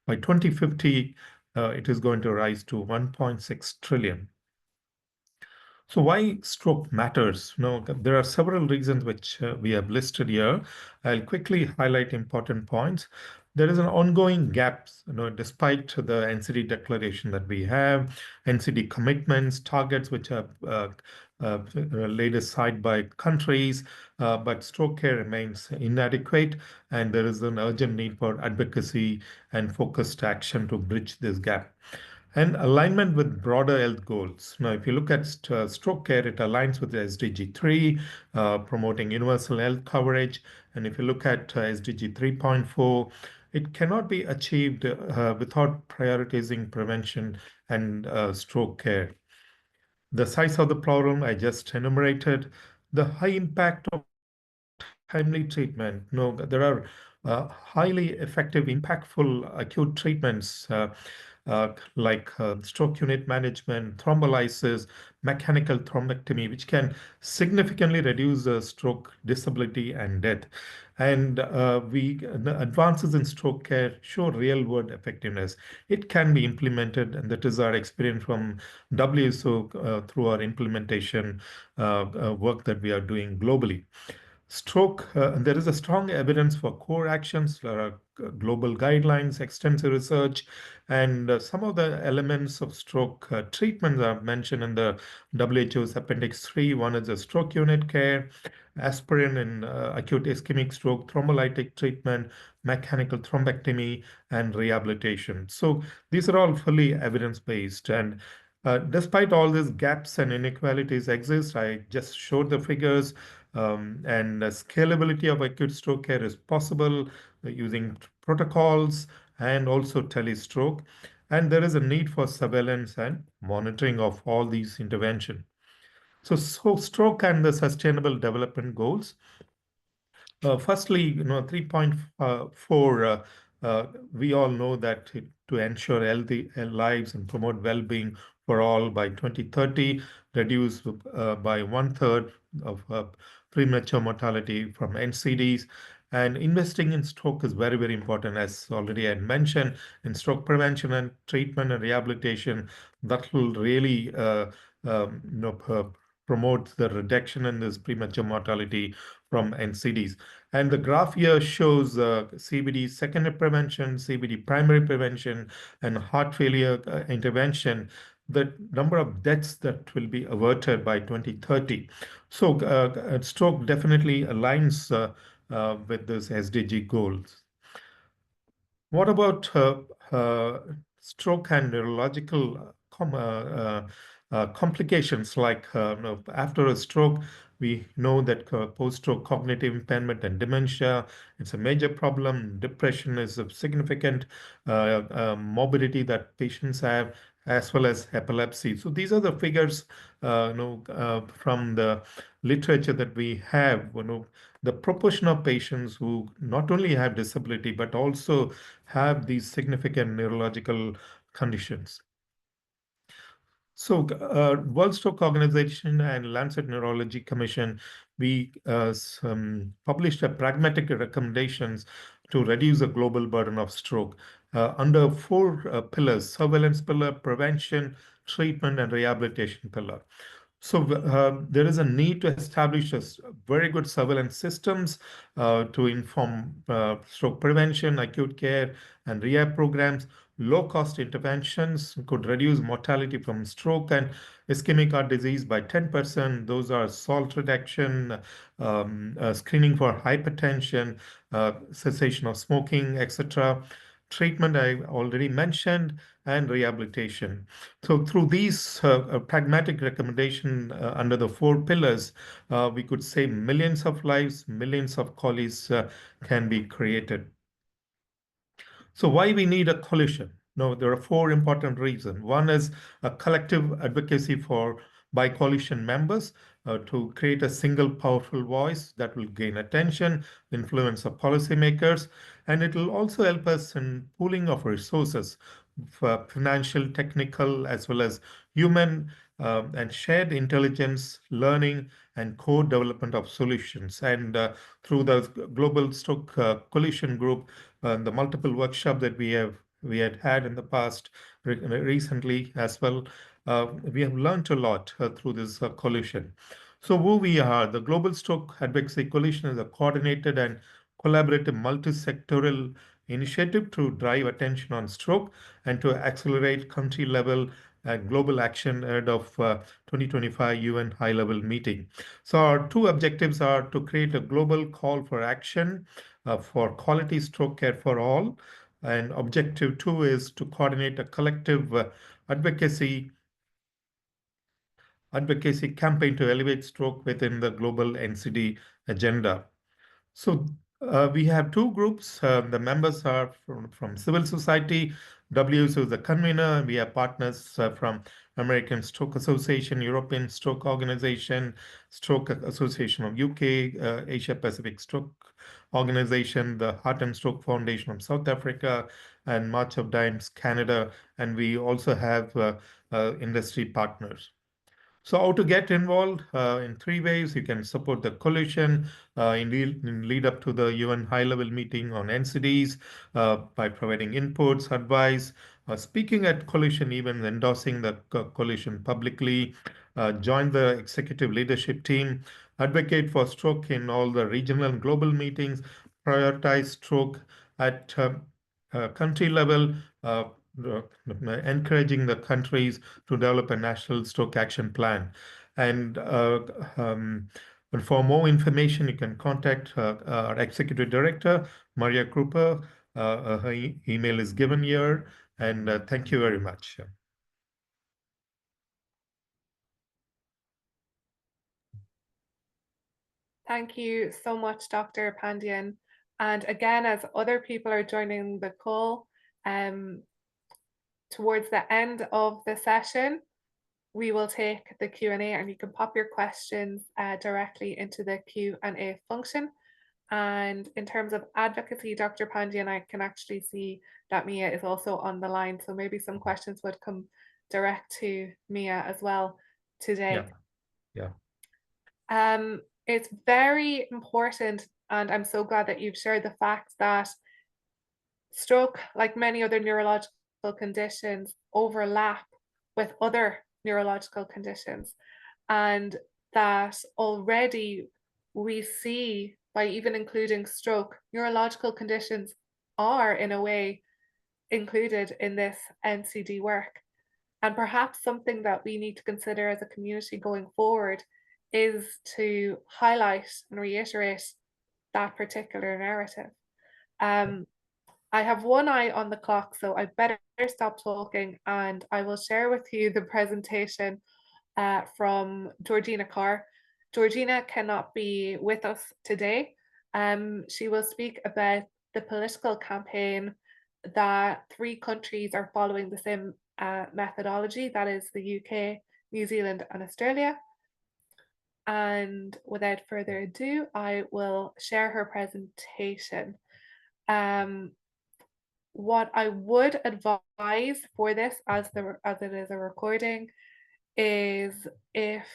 By 2050, it is going to rise to 1.6 trillion. So why stroke matters? There are several reasons which we have listed here. I'll quickly highlight important points. There is an ongoing gap, despite the NCD declaration that we have, NCD commitments, targets which are laid aside by countries, but stroke care remains inadequate, and there is an urgent need for advocacy and focused action to bridge this gap. And alignment with broader health goals. Now, if you look at stroke care, it aligns with the SDG 3, promoting universal health coverage. And if you look at SDG 3.4, it cannot be achieved without prioritizing prevention and stroke care. The size of the problem I just enumerated, the high impact of timely treatment. There are highly effective, impactful acute treatments like stroke unit management, thrombolysis, mechanical thrombectomy, which can significantly reduce stroke disability and death. And the advances in stroke care show real-world effectiveness. It can be implemented, and that is our experience from WHO through our implementation work that we are doing globally. Stroke, there is a strong evidence for core actions. There are global guidelines, extensive research, and some of the elements of stroke treatments are mentioned in the WHO's Appendix 3. One is the stroke unit care, aspirin in acute ischemic stroke, thrombolytic treatment, mechanical thrombectomy, and rehabilitation. So these are all fully evidence-based. And despite all these gaps and inequalities exist, I just showed the figures. And the scalability of acute stroke care is possible using protocols and also telestroke. And there is a need for surveillance and monitoring of all these interventions. So stroke and the sustainable development goals. Firstly, 3.4, we all know that to ensure healthy lives and promote well-being for all by 2030, reduce by 1/3 of premature mortality from NCDs. And investing in stroke is very, very important, as already I mentioned, in stroke prevention and treatment and rehabilitation. That will really promote the reduction in this premature mortality from NCDs. And the graph here shows CVD secondary prevention, CVD primary prevention, and heart failure intervention, the number of deaths that will be averted by 2030. So stroke definitely aligns with this SDG goals. What about stroke and neurological complications like after a stroke? We know that post-stroke cognitive impairment and dementia, it's a major problem. Depression is a significant morbidity that patients have, as well as epilepsy. So these are the figures from the literature that we have. The proportion of patients who not only have disability, but also have these significant neurological conditions. So World Stroke Organization and Lancet Neurology Commission, we published a pragmatic recommendations to reduce the global burden of stroke under 4 pillars: surveillance pillar, prevention, treatment, and rehabilitation pillar. So there is a need to establish very good surveillance systems to inform stroke prevention, acute care, and rehab programs. Low-cost interventions could reduce mortality from stroke and ischemic heart disease by 10%. Those are salt reduction, screening for hypertension, cessation of smoking, etc. Treatment I already mentioned, and rehabilitation. So through these pragmatic recommendations under the 4 pillars, we could save millions of lives, millions of colleagues can be created. So why we need a coalition? No, there are four important reasons. One is a collective advocacy by coalition members to create a single powerful voice that will gain attention, influence of policymakers, and it will also help us in pooling of resources for financial, technical, as well as human and shared intelligence, learning, and co-development of solutions. And through the Global Stroke Coalition Group, the multiple workshops that we had in the past recently as well, we have learned a lot through this coalition. So who we are, the Global Stroke Advocacy Coalition is a coordinated and collaborative multi-sectoral initiative to drive attention on stroke and to accelerate country level and global action ahead of 2025 UN high-level meeting. So our two objectives are to create a global call for action for quality stroke care for all. And objective two is to coordinate a collective advocacy campaign to elevate stroke within the global NCD agenda. So we have two groups. The members are from civil society. WSO is the convener. We have partners from American Stroke Association, European Stroke Organization, Stroke Association of UK, Asia Pacific Stroke Organization, the Heart and Stroke Foundation of South Africa, and March of Dimes Canada. And we also have industry partners. So how to get involved? In three ways. You can support the coalition in lead up to the UN high-level meeting on NCDs by providing inputs, advice, speaking at coalition events, endorsing the coalition publicly, join the executive leadership team, advocate for stroke in all the regional and global meetings, prioritize stroke at country level, encouraging the countries to develop a national stroke action plan. And for more information, you can contact our executive director, Maria Krupa. Her email is given here. And thank you very much. Thank you so much, Dr. Pandian. And again, as other people are joining the call, towards the end of the session, we will take the Q&A and you can pop your questions directly into the Q&A function. And in terms of advocacy, Dr. Pandian, I can actually see that Mia is also on the line. So maybe some questions would come direct to Mia as well today. Yeah. It's very important, and I'm so glad that you've shared the fact that stroke, like many other neurological conditions, overlap with other neurological conditions, and that already we see, by even including stroke, neurological conditions are in a way included in this NCD work. And perhaps something that we need to consider as a community going forward is to highlight and reiterate that particular narrative. I have one eye on the clock, so I better stop talking and I will share with you the presentation from Georgina Carr. Georgina cannot be with us today. She will speak about the political campaign that 3 countries are following the same methodology, that is the UK, New Zealand, and Australia. And without further ado, I will share her presentation. What I would advise for this, as it is a recording, is if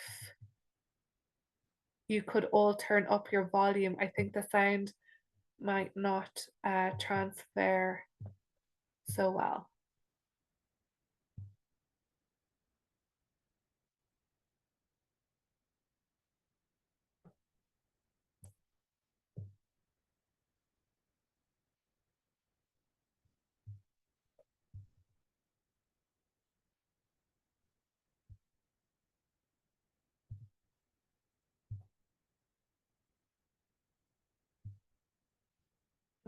you could all turn up your volume. I think the sound might not transfer so well.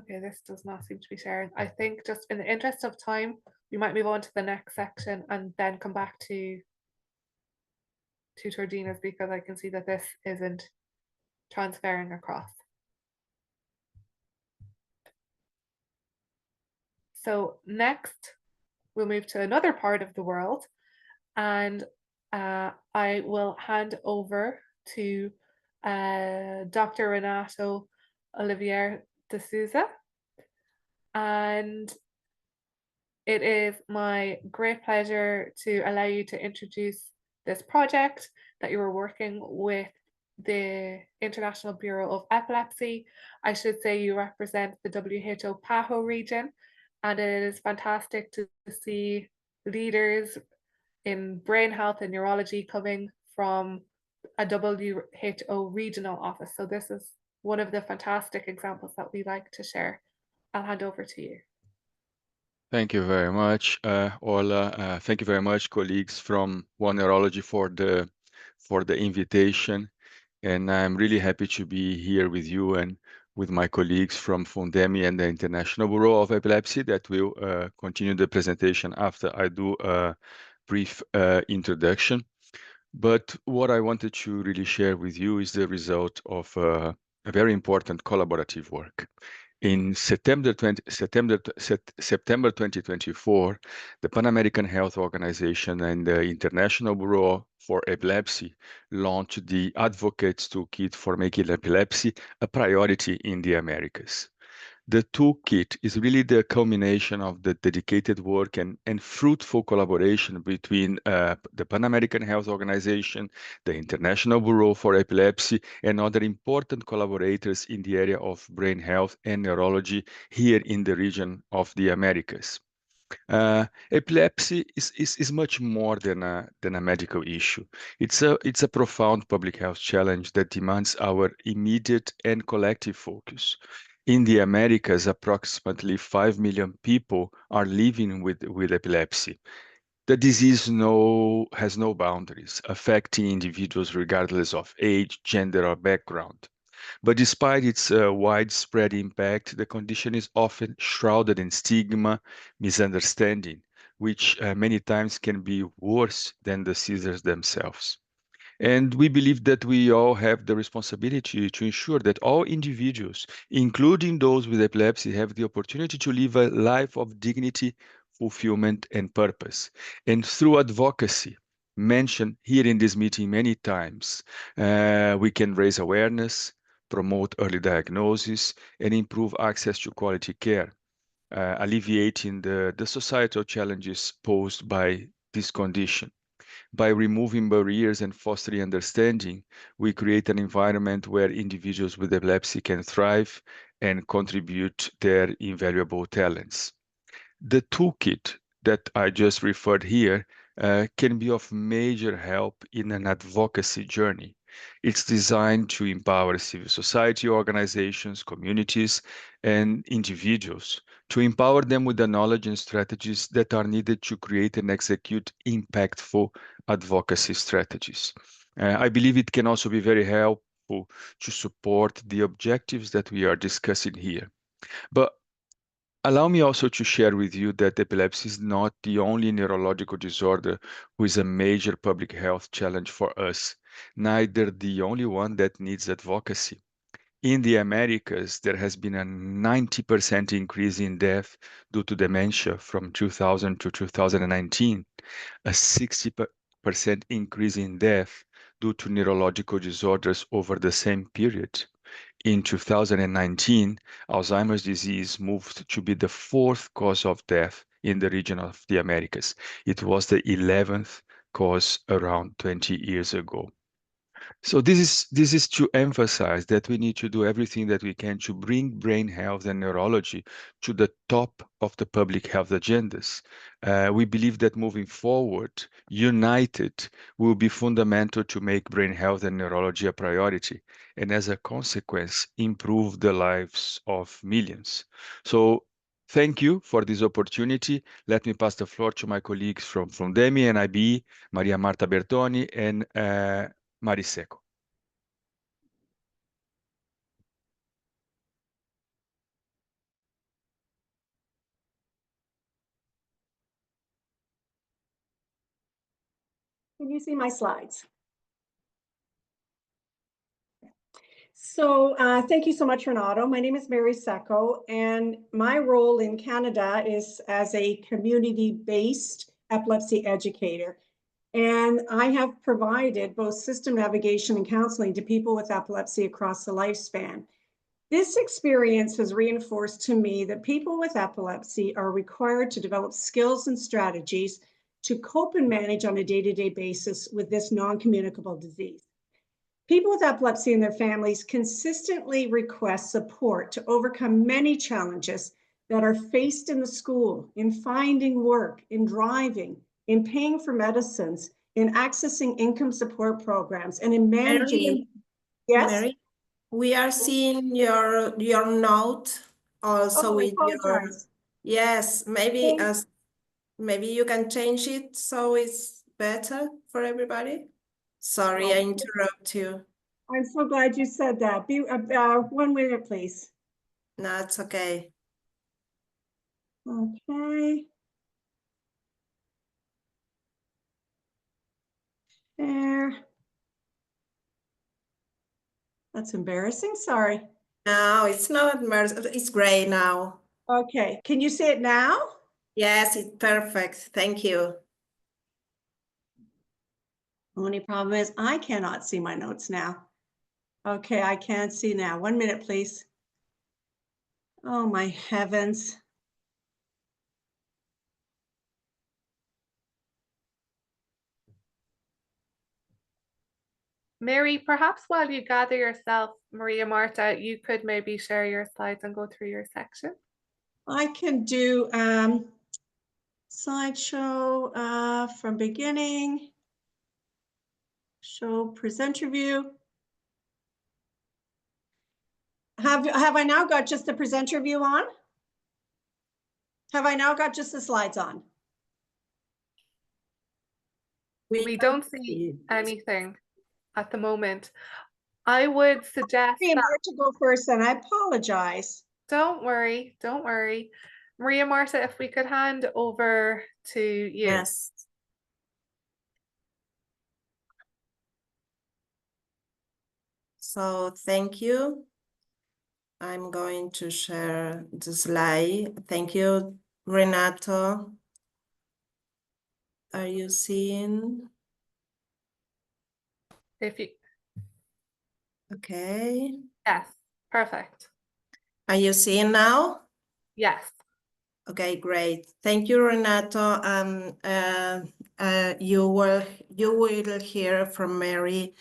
Okay, this does not seem to be sharing. I think just in the interest of time, we might move on to the next section and then come back to Georgina's, because I can see that this isn't transferring across. So next, we'll move to another part of the world, and I will hand over to Dr. Renato Olivier de Souza. And it is my great pleasure to allow you to introduce this project that you are working with the International Bureau of Epilepsy. I should say you represent the WHO PAHO region, and it is fantastic to see leaders in brain health and neurology coming from a WHO regional office. So this is one of the fantastic examples that we like to share. I'll hand over to you. Thank you very much, Orla. Thank you very much, colleagues from OneNeurology, for the invitation. And I'm really happy to be here with you and with my colleagues from Fundemi and the International Bureau of Epilepsy that will continue the presentation after I do a brief introduction. But what I wanted to really share with you is the result of a very important collaborative work. In September 2024, the Pan American Health Organization and the International Bureau for Epilepsy launched the Advocates Toolkit for making epilepsy a priority in the Americas. The toolkit is really the culmination of the dedicated work and fruitful collaboration between the Pan American Health Organization, the International Bureau for Epilepsy, and other important collaborators in the area of brain health and neurology here in the region of the Americas. Epilepsy is much more than a medical issue. It's a profound public health challenge that demands our immediate and collective focus. In the Americas, approximately 5 million people are living with epilepsy. The disease has no boundaries, affecting individuals regardless of age, gender, or background. But despite its widespread impact, the condition is often shrouded in stigma, misunderstanding, which many times can be worse than the seizures themselves. And we believe that we all have the responsibility to ensure that all individuals, including those with epilepsy, have the opportunity to live a life of dignity, fulfillment, and purpose. And through advocacy, mentioned here in this meeting many times, we can raise awareness, promote early diagnosis, and improve access to quality care, alleviating the societal challenges posed by this condition. By removing barriers and fostering understanding, we create an environment where individuals with epilepsy can thrive and contribute their invaluable talents. The toolkit that I just referred here can be of major help in an advocacy journey. It's designed to empower civil society organizations, communities, and individuals, to empower them with the knowledge and strategies that are needed to create and execute impactful advocacy strategies. I believe it can also be very helpful to support the objectives that we are discussing here. But allow me also to share with you that epilepsy is not the only neurological disorder who is a major public health challenge for us, neither the only one that needs advocacy. In the Americas, there has been a 90% increase in death due to dementia from 2000 to 2019, a 60% increase in death due to neurological disorders over the same period. In 2019, Alzheimer's disease moved to be the fourth cause of death in the region of the Americas. It was the 11th cause around 20 years ago. So this is to emphasize that we need to do everything that we can to bring brain health and neurology to the top of the public health agendas. We believe that moving forward, united, will be fundamental to make brain health and neurology a priority, and as a consequence, improve the lives of millions. So thank you for this opportunity. Let me pass the floor to my colleagues from Fundemi and IBE, Maria Marta Bertoni and Mariseco. Can you see my slides? So thank you so much, Renato. My name is Mary Secco, and my role in Canada is as a community-based epilepsy educator. And I have provided both system navigation and counseling to people with epilepsy across the lifespan. This experience has reinforced to me that people with epilepsy are required to develop skills and strategies to cope and manage on a day-to-day basis with this non-communicable disease. People with epilepsy and their families consistently request support to overcome many challenges that are faced in the school, in finding work, in driving, in paying for medicines, in accessing income support programs, and in managing. Mary, Yes? Mary, we are seeing your note also with your. Yes, maybe maybe you can change it so it's better for everybody. Sorry, I interrupt you. I'm so glad you said that. 1 minute, please. No, it's okay. Okay. There. That's embarrassing. Sorry. No, it's not embarrassing. It's great now. Okay. Can you see it now? Yes, it's perfect. Thank you. Only problem is I cannot see my notes now. Okay, I can see now. 1 minute, please. Oh, my heavens. Mary, perhaps while you gather yourself, Maria Marta, you could maybe share your slides and go through your section. I can do slideshow from beginning. Show presenter view. Have I now got just the presenter view on? Have I now got just the slides on? We don't see anything at the moment. I would suggest that to go first, and I apologize. Don't worry, don't worry. Maria Marta, if we could hand over to you. Yes. So thank you. I'm going to share the slide. Thank you, Renato. Are you seeing? If you. Okay. Yes, perfect. Are you seeing now? Yes. Okay, great. Thank you, Renato. You will hear from Mary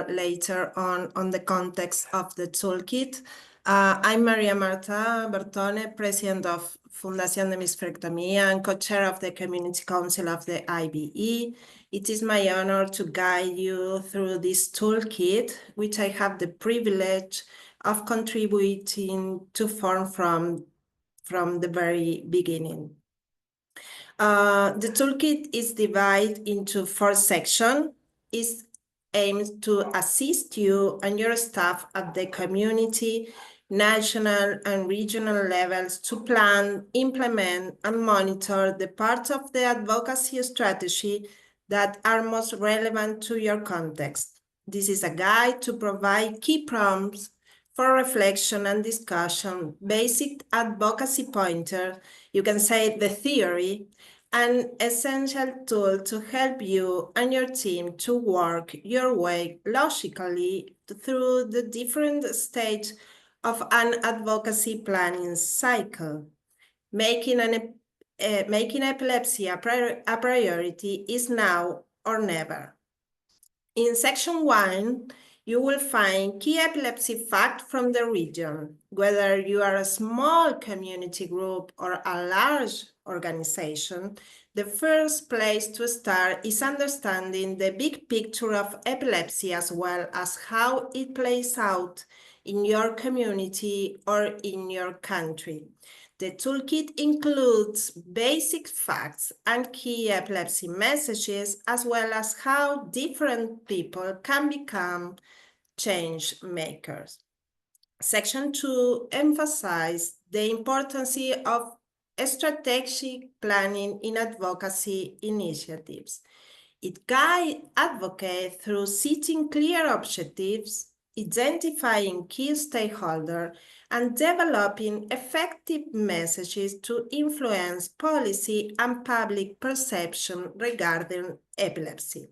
later on the context of the toolkit. I'm Maria Marta Bertone, president of Fundación de Misferectomía and co-chair of the Community Council of the IBE. It is my honor to guide you through this toolkit, which I have the privilege of contributing to form from the very beginning. The toolkit is divided into 4 sections. It aims to assist you and your staff at the community, national and regional levels to plan, implement, and monitor the parts of the advocacy strategy that are most relevant to your context. This is a guide to provide key prompts for reflection and discussion, basic advocacy pointer, you can say the theory, an essential tool to help you and your team to work your way logically through the different stages of an advocacy planning cycle. Making epilepsy a priority is now or never. In section 1, you will find key epilepsy facts from the region. Whether you are a small community group or a large organization, the first place to start is understanding the big picture of epilepsy as well as how it plays out in your community or in your country. The toolkit includes basic facts and key epilepsy messages, as well as how different people can become change makers. Section 2 emphasizes the importance of strategic planning in advocacy initiatives. It guides advocates through setting clear objectives, identifying key stakeholders, and developing effective messages to influence policy and public perception regarding epilepsy.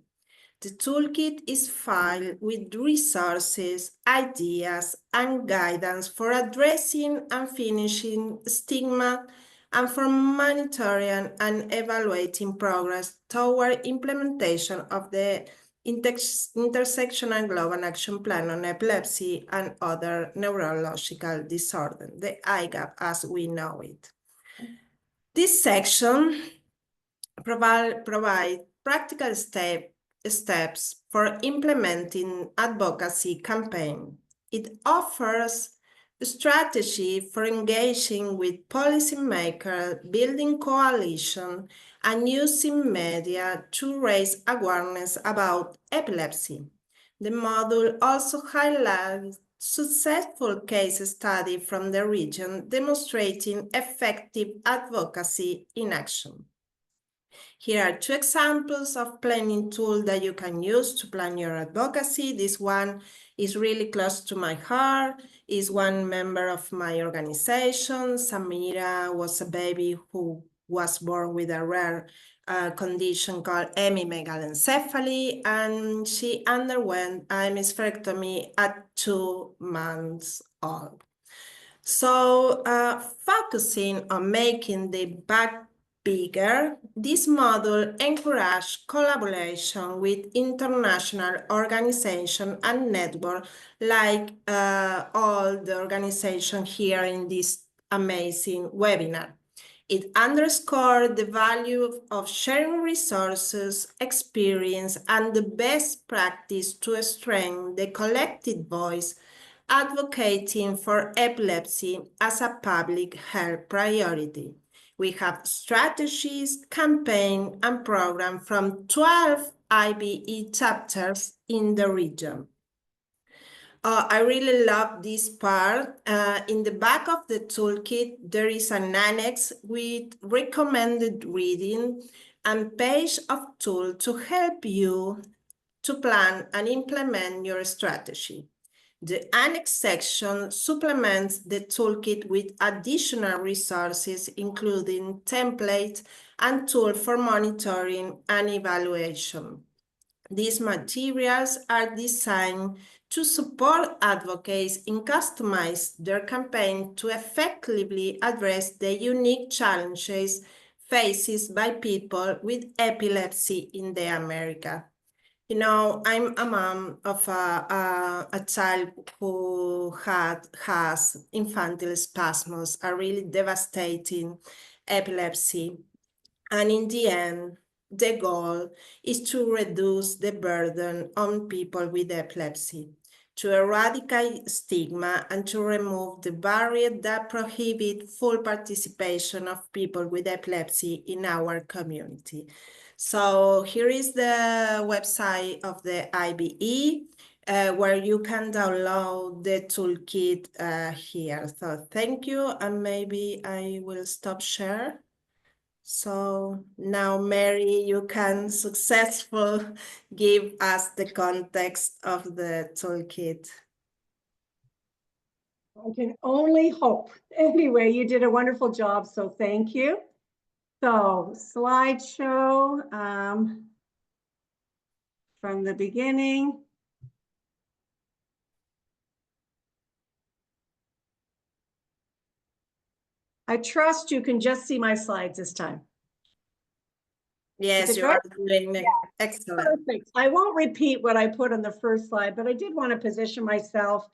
The toolkit is filled with resources, ideas, and guidance for addressing and finishing stigma and for monitoring and evaluating progress toward implementation of the Intersectional Global Action Plan on Epilepsy and Other Neurological Disorders, the IGAP as we know it. This section provide practical steps for implementing advocacy campaign. It offers a strategy for engaging with policymakers, building coalition, and using media to raise awareness about epilepsy. The module also highlights successful case study from the region demonstrating effective advocacy in action. Here are two examples of planning tools that you can use to plan your advocacy. This one is really close to my heart. Is one member of my organization. Samira was a baby who was born with a rare condition called hemimegalencephaly, and she underwent a hysterectomy at 2 months old. So focusing on making the back bigger, this model encouraged collaboration with international organizations and networks like all the organizations here in this amazing webinar. It underscored the value of sharing resources, experience, and the best practice to strengthen the collective voice, advocating for epilepsy as a public health priority. We have strategies, campaign, and program from 12 IBE chapters in the region. I really love this part. In the back of the toolkit, there is an annex with recommended reading and page of tool to help you to plan and implement your strategy. The annex section supplements the toolkit with additional resources, including templates and tools for monitoring and evaluation. These materials are designed to support advocates in customizing their campaign to effectively address the unique challenges faced by people with epilepsy in the Americas. You know, I'm a mom of a child who has infantile spasms, a really devastating epilepsy. And in the end, the goal is to reduce the burden on people with epilepsy, to eradicate stigma, and to remove the barrier that prohibit full participation of people with epilepsy in our community. So here is the website of the IBE, where you can download the toolkit here. So thank you, and maybe I will stop share. So now, Mary, you can successfully give us the context of the toolkit. I can only hope. Anyway, you did a wonderful job, so thank you. So slideshow from the beginning. I trust you can just see my slides this time. Yes, you are doing excellent. Perfect. I won't repeat what I put on the first slide, but I did want to position myself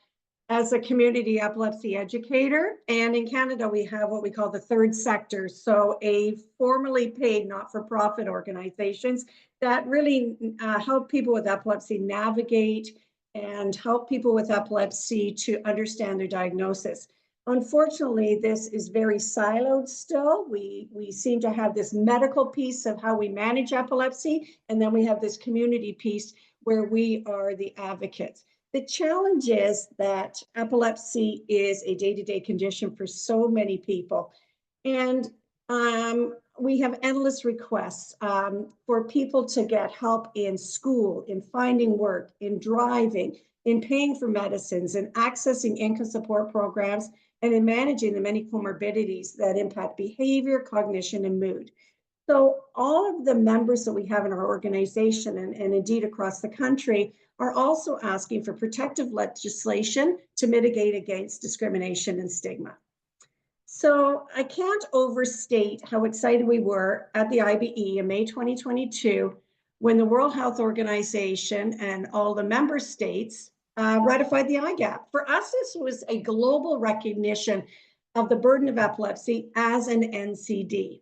as a community epilepsy educator. And in Canada, we have what we call the third sector. So a formally paid not-for-profit organizations that really help people with epilepsy navigate and help people with epilepsy to understand their diagnosis. Unfortunately, this is very siloed still. We seem to have this medical piece of how we manage epilepsy, and then we have this community piece where we are the advocates. The challenge is that epilepsy is a day-to-day condition for so many people. And we have endless requests for people to get help in school, in finding work, in driving, in paying for medicines, in accessing income support programs, and in managing the many comorbidities that impact behavior, cognition, and mood. So all of the members that we have in our organization and indeed across the country are also asking for protective legislation to mitigate against discrimination and stigma. So I can't overstate how excited we were at the IBE in May 2022 when the World Health Organization and all the member states ratified the IGAP. For us, this was a global recognition of the burden of epilepsy as an NCD.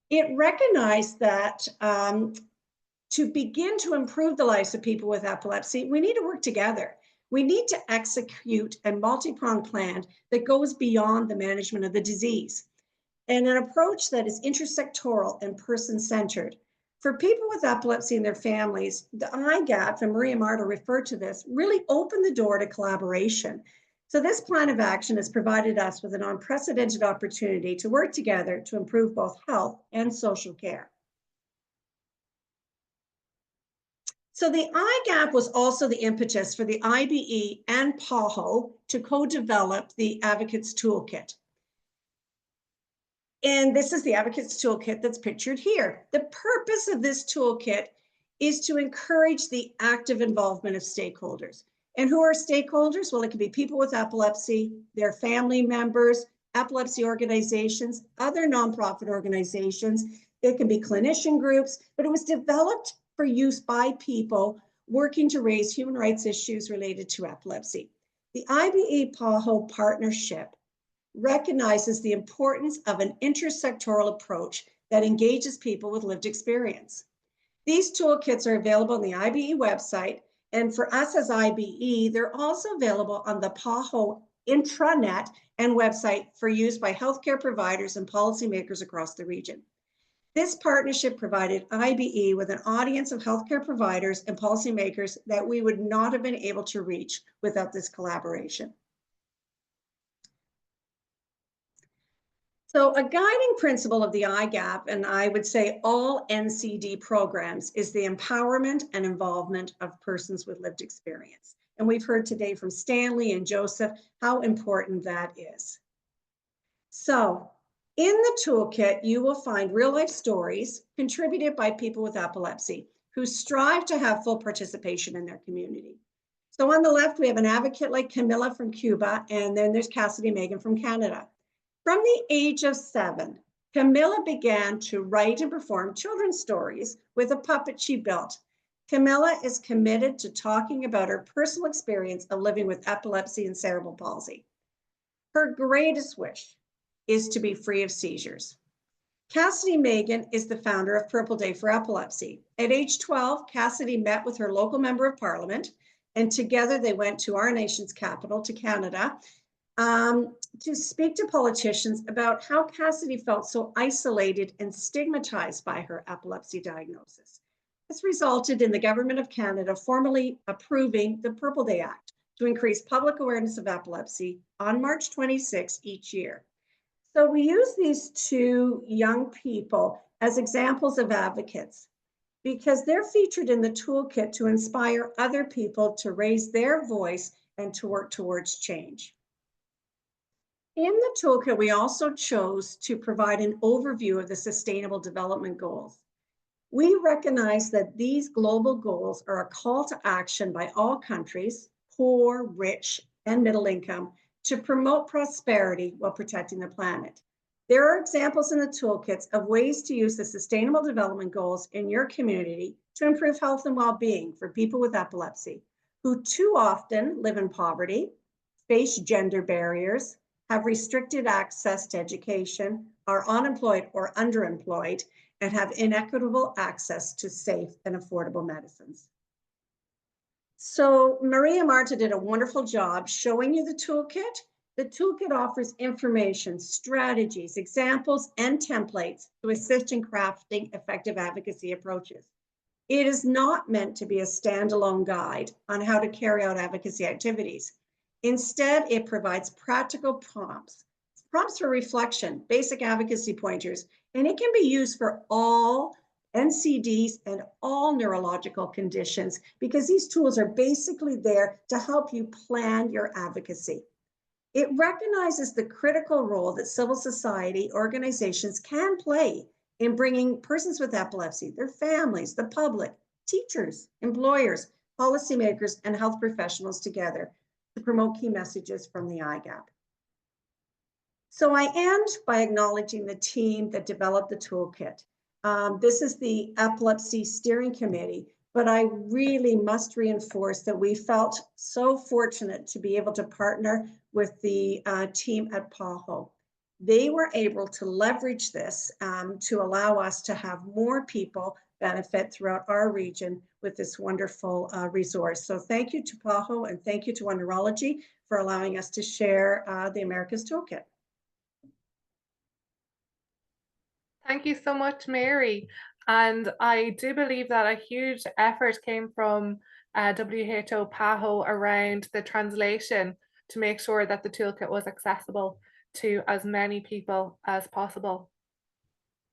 It recognized that to begin to improve the lives of people with epilepsy, we need to work together. We need to execute a multi-pronged plan that goes beyond the management of the disease, and an approach that is intersectoral and person-centered. For people with epilepsy and their families, the IGAP, and Maria Marta referred to this, really opened the door to collaboration. So this plan of action has provided us with an unprecedented opportunity to work together to improve both health and social care. So the IGAP was also the impetus for the IBE and PAHO to co-develop the Advocates Toolkit. And this is the Advocates Toolkit that's pictured here. The purpose of this toolkit is to encourage the active involvement of stakeholders. And who are stakeholders? Well, it could be people with epilepsy, their family members, epilepsy organizations, other nonprofit organizations. It can be clinician groups, but it was developed for use by people working to raise human rights issues related to epilepsy. The IBE-PAHO partnership recognizes the importance of an intersectoral approach that engages people with lived experience. These toolkits are available on the IBE website, and for us as IBE, they're also available on the PAHO intranet and website for use by healthcare providers and policymakers across the region. This partnership provided IBE with an audience of healthcare providers and policymakers that we would not have been able to reach without this collaboration. So a guiding principle of the IGAP, and I would say all NCD programs, is the empowerment and involvement of persons with lived experience. And we've heard today from Stanley and Joseph how important that is. So in the toolkit, you will find real-life stories contributed by people with epilepsy who strive to have full participation in their community. So on the left, we have an advocate like Camilla from Cuba, and then there's Cassidy Megan from Canada. From the age of 7, Camilla began to write and perform children's stories with a puppet she built. Camilla is committed to talking about her personal experience of living with epilepsy and cerebral palsy. Her greatest wish is to be free of seizures. Cassidy Megan is the founder of Purple Day for Epilepsy. At age 12, Cassidy met with her local member of parliament, and together they went to our nation's capital, to Canada, to speak to politicians about how Cassidy felt so isolated and stigmatized by her epilepsy diagnosis. This resulted in the Government of Canada formally approving the Purple Day Act to increase public awareness of epilepsy on March 26 each year. So we use these two young people as examples of advocates because they're featured in the toolkit to inspire other people to raise their voice and to work towards change. In the toolkit, we also chose to provide an overview of the Sustainable Development Goals. We recognize that these global goals are a call to action by all countries, poor, rich, and middle income, to promote prosperity while protecting the planet. There are examples in the toolkits of ways to use the Sustainable Development Goals in your community to improve health and well-being for people with epilepsy, who too often live in poverty, face gender barriers, have restricted access to education, are unemployed or underemployed, and have inequitable access to safe and affordable medicines. So Maria Marta did a wonderful job showing you the toolkit. The toolkit offers information, strategies, examples, and templates to assist in crafting effective advocacy approaches. It is not meant to be a standalone guide on how to carry out advocacy activities. Instead, it provides practical prompts for reflection, basic advocacy pointers, and it can be used for all NCDs, and all neurological conditions, because these tools are basically there to help you plan your advocacy. It recognizes the critical role that civil society organizations can play in bringing persons with epilepsy, their families, the public, teachers, employers, policymakers, and health professionals together to promote key messages from the IGAP. So I end by acknowledging the team that developed the toolkit. This is the Epilepsy Steering Committee, but I really must reinforce that we felt so fortunate to be able to partner with the team at PAHO. They were able to leverage this to allow us to have more people benefit throughout our region with this wonderful resource. So thank you to PAHO and thank you to OneNeurology for allowing us to share the America's Toolkit. Thank you so much, Mary. And I do believe that a huge effort came from WHO PAHO around the translation to make sure that the toolkit was accessible to as many people as possible.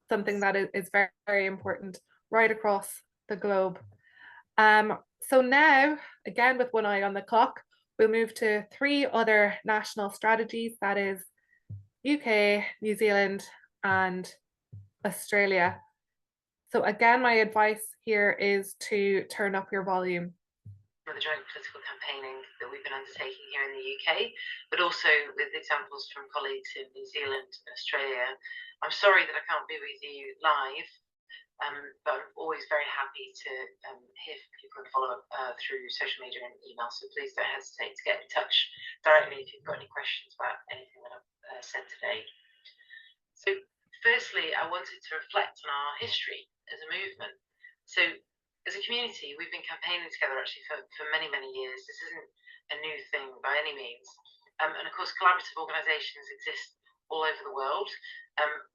Something that is very, very important right across the globe. So now, again, with one eye on the clock, we'll move to 3 other national strategies, that is UK, New Zealand, and Australia. So again, my advice here is to turn up your volume. The joint political campaigning that we've been undertaking here in the UK, but also with examples from colleagues in New Zealand and Australia. I'm sorry that I can't be with you live, but I'm always very happy to hear from people and follow up through social media and email. So please don't hesitate to get in touch directly if you've got any questions about anything that I've said today. So firstly, I wanted to reflect on our history as a movement. So as a community, we've been campaigning together actually for many, many years. This isn't a new thing by any means. And of course, collaborative organisations exist all over the world,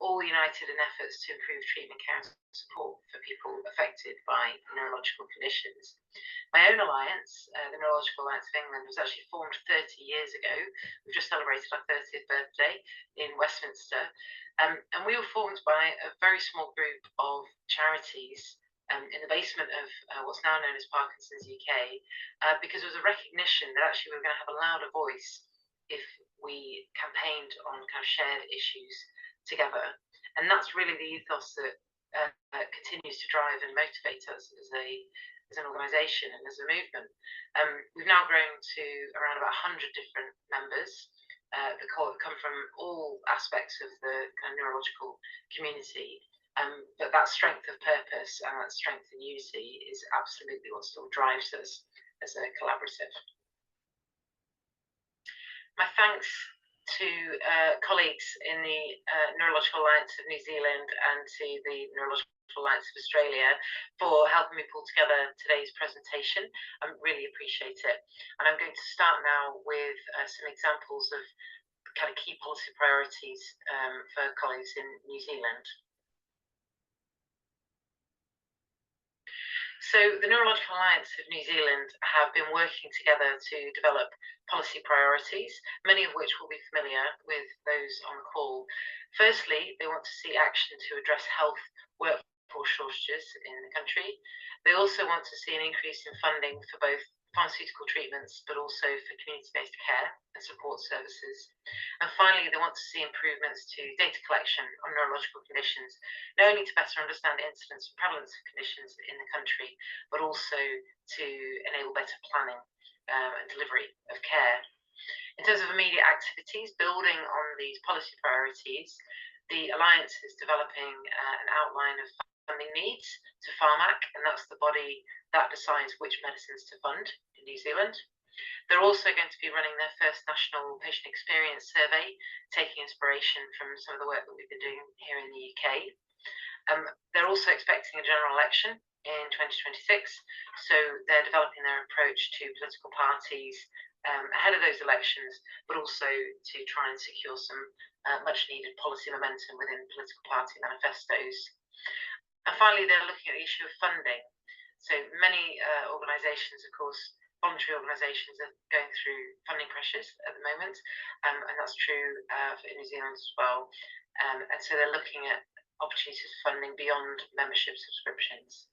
all united in efforts to improve treatment, care and support for people affected by neurological conditions. My own alliance, the Neurological Alliance of England, was actually formed 30 years ago. We've just celebrated our 30th birthday in Westminster. And we were formed by a very small group of charities in the basement of what's now known as Parkinson's UK, because there was a recognition that actually we were going to have a louder voice if we campaigned on kind of shared issues together. And that's really the ethos that continues to drive and motivate us as an organisation and as a movement. We've now grown to around about 100 different members that come from all aspects of the kind of neurological community. But that strength of purpose and that strength in unity is absolutely what still drives us as a collaborative. My thanks to colleagues in the Neurological Alliance of New Zealand and to the Neurological Alliance of Australia for helping me pull together today's presentation. I really appreciate it. And I'm going to start now with some examples of kind of key policy priorities for colleagues in New Zealand. So the Neurological Alliance of New Zealand have been working together to develop policy priorities, many of which will be familiar with those on the call. Firstly, they want to see action to address health workforce shortages in the country. They also want to see an increase in funding for both pharmaceutical treatments, but also for community-based care and support services. And finally, they want to see improvements to data collection on neurological conditions, not only to better understand the incidence and prevalence of conditions in the country, but also to enable better planning and delivery of care. In terms of immediate activities, building on these policy priorities, the Alliance is developing an outline of funding needs to PharmAC, and that's the body that decides which medicines to fund in New Zealand. They're also going to be running their first national patient experience survey, taking inspiration from some of the work that we've been doing here in the UK. They're also expecting a general election in 2026, so they're developing their approach to political parties ahead of those elections, but also to try and secure some much needed policy momentum within political party manifestos. And finally, they're looking at the issue of funding. So many organisations, of course, voluntary organisations are going through funding pressures at the moment, and that's true for New Zealand as well. And so they're looking at opportunities for funding beyond membership subscriptions.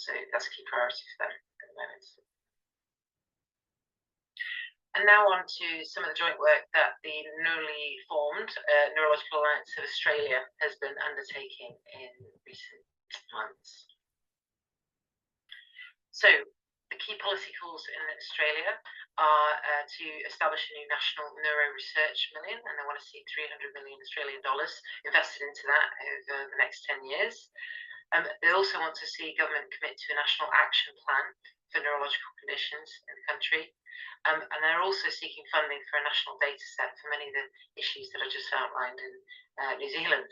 So that's a key priority for them at the moment. And now on to some of the joint work that the newly formed Neurological Alliance of Australia has been undertaking in recent months. So the key policy calls in Australia are to establish a new national neuro research million, and they want to see 300 million Australian dollars invested into that over the next 10 years. They also want to see government commit to a national action plan for neurological conditions in the country. And they're also seeking funding for a national data set for many of the issues that I just outlined in New Zealand.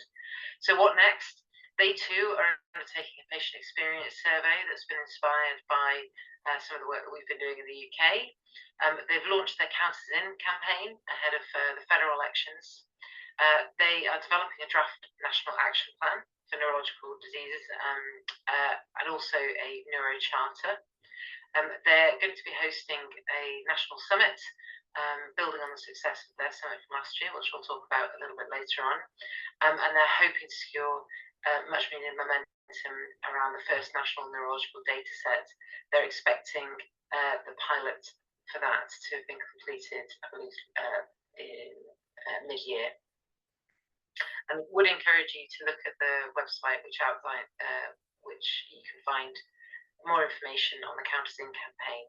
So what next? They too are undertaking a patient experience survey that's been inspired by some of the work that we've been doing in the UK. They've launched their Count Us In campaign ahead of the federal elections. They are developing a draft national action plan for neurological diseases and also a neuro charter. They're going to be hosting a national summit, building on the success of their summit from last year, which we'll talk about a little bit later on. And they're hoping to secure much needed momentum around the first national neurological data set. They're expecting the pilot for that to have been completed, I believe, in mid-year. And would encourage you to look at the website, which you can find more information on the Count Us In campaign,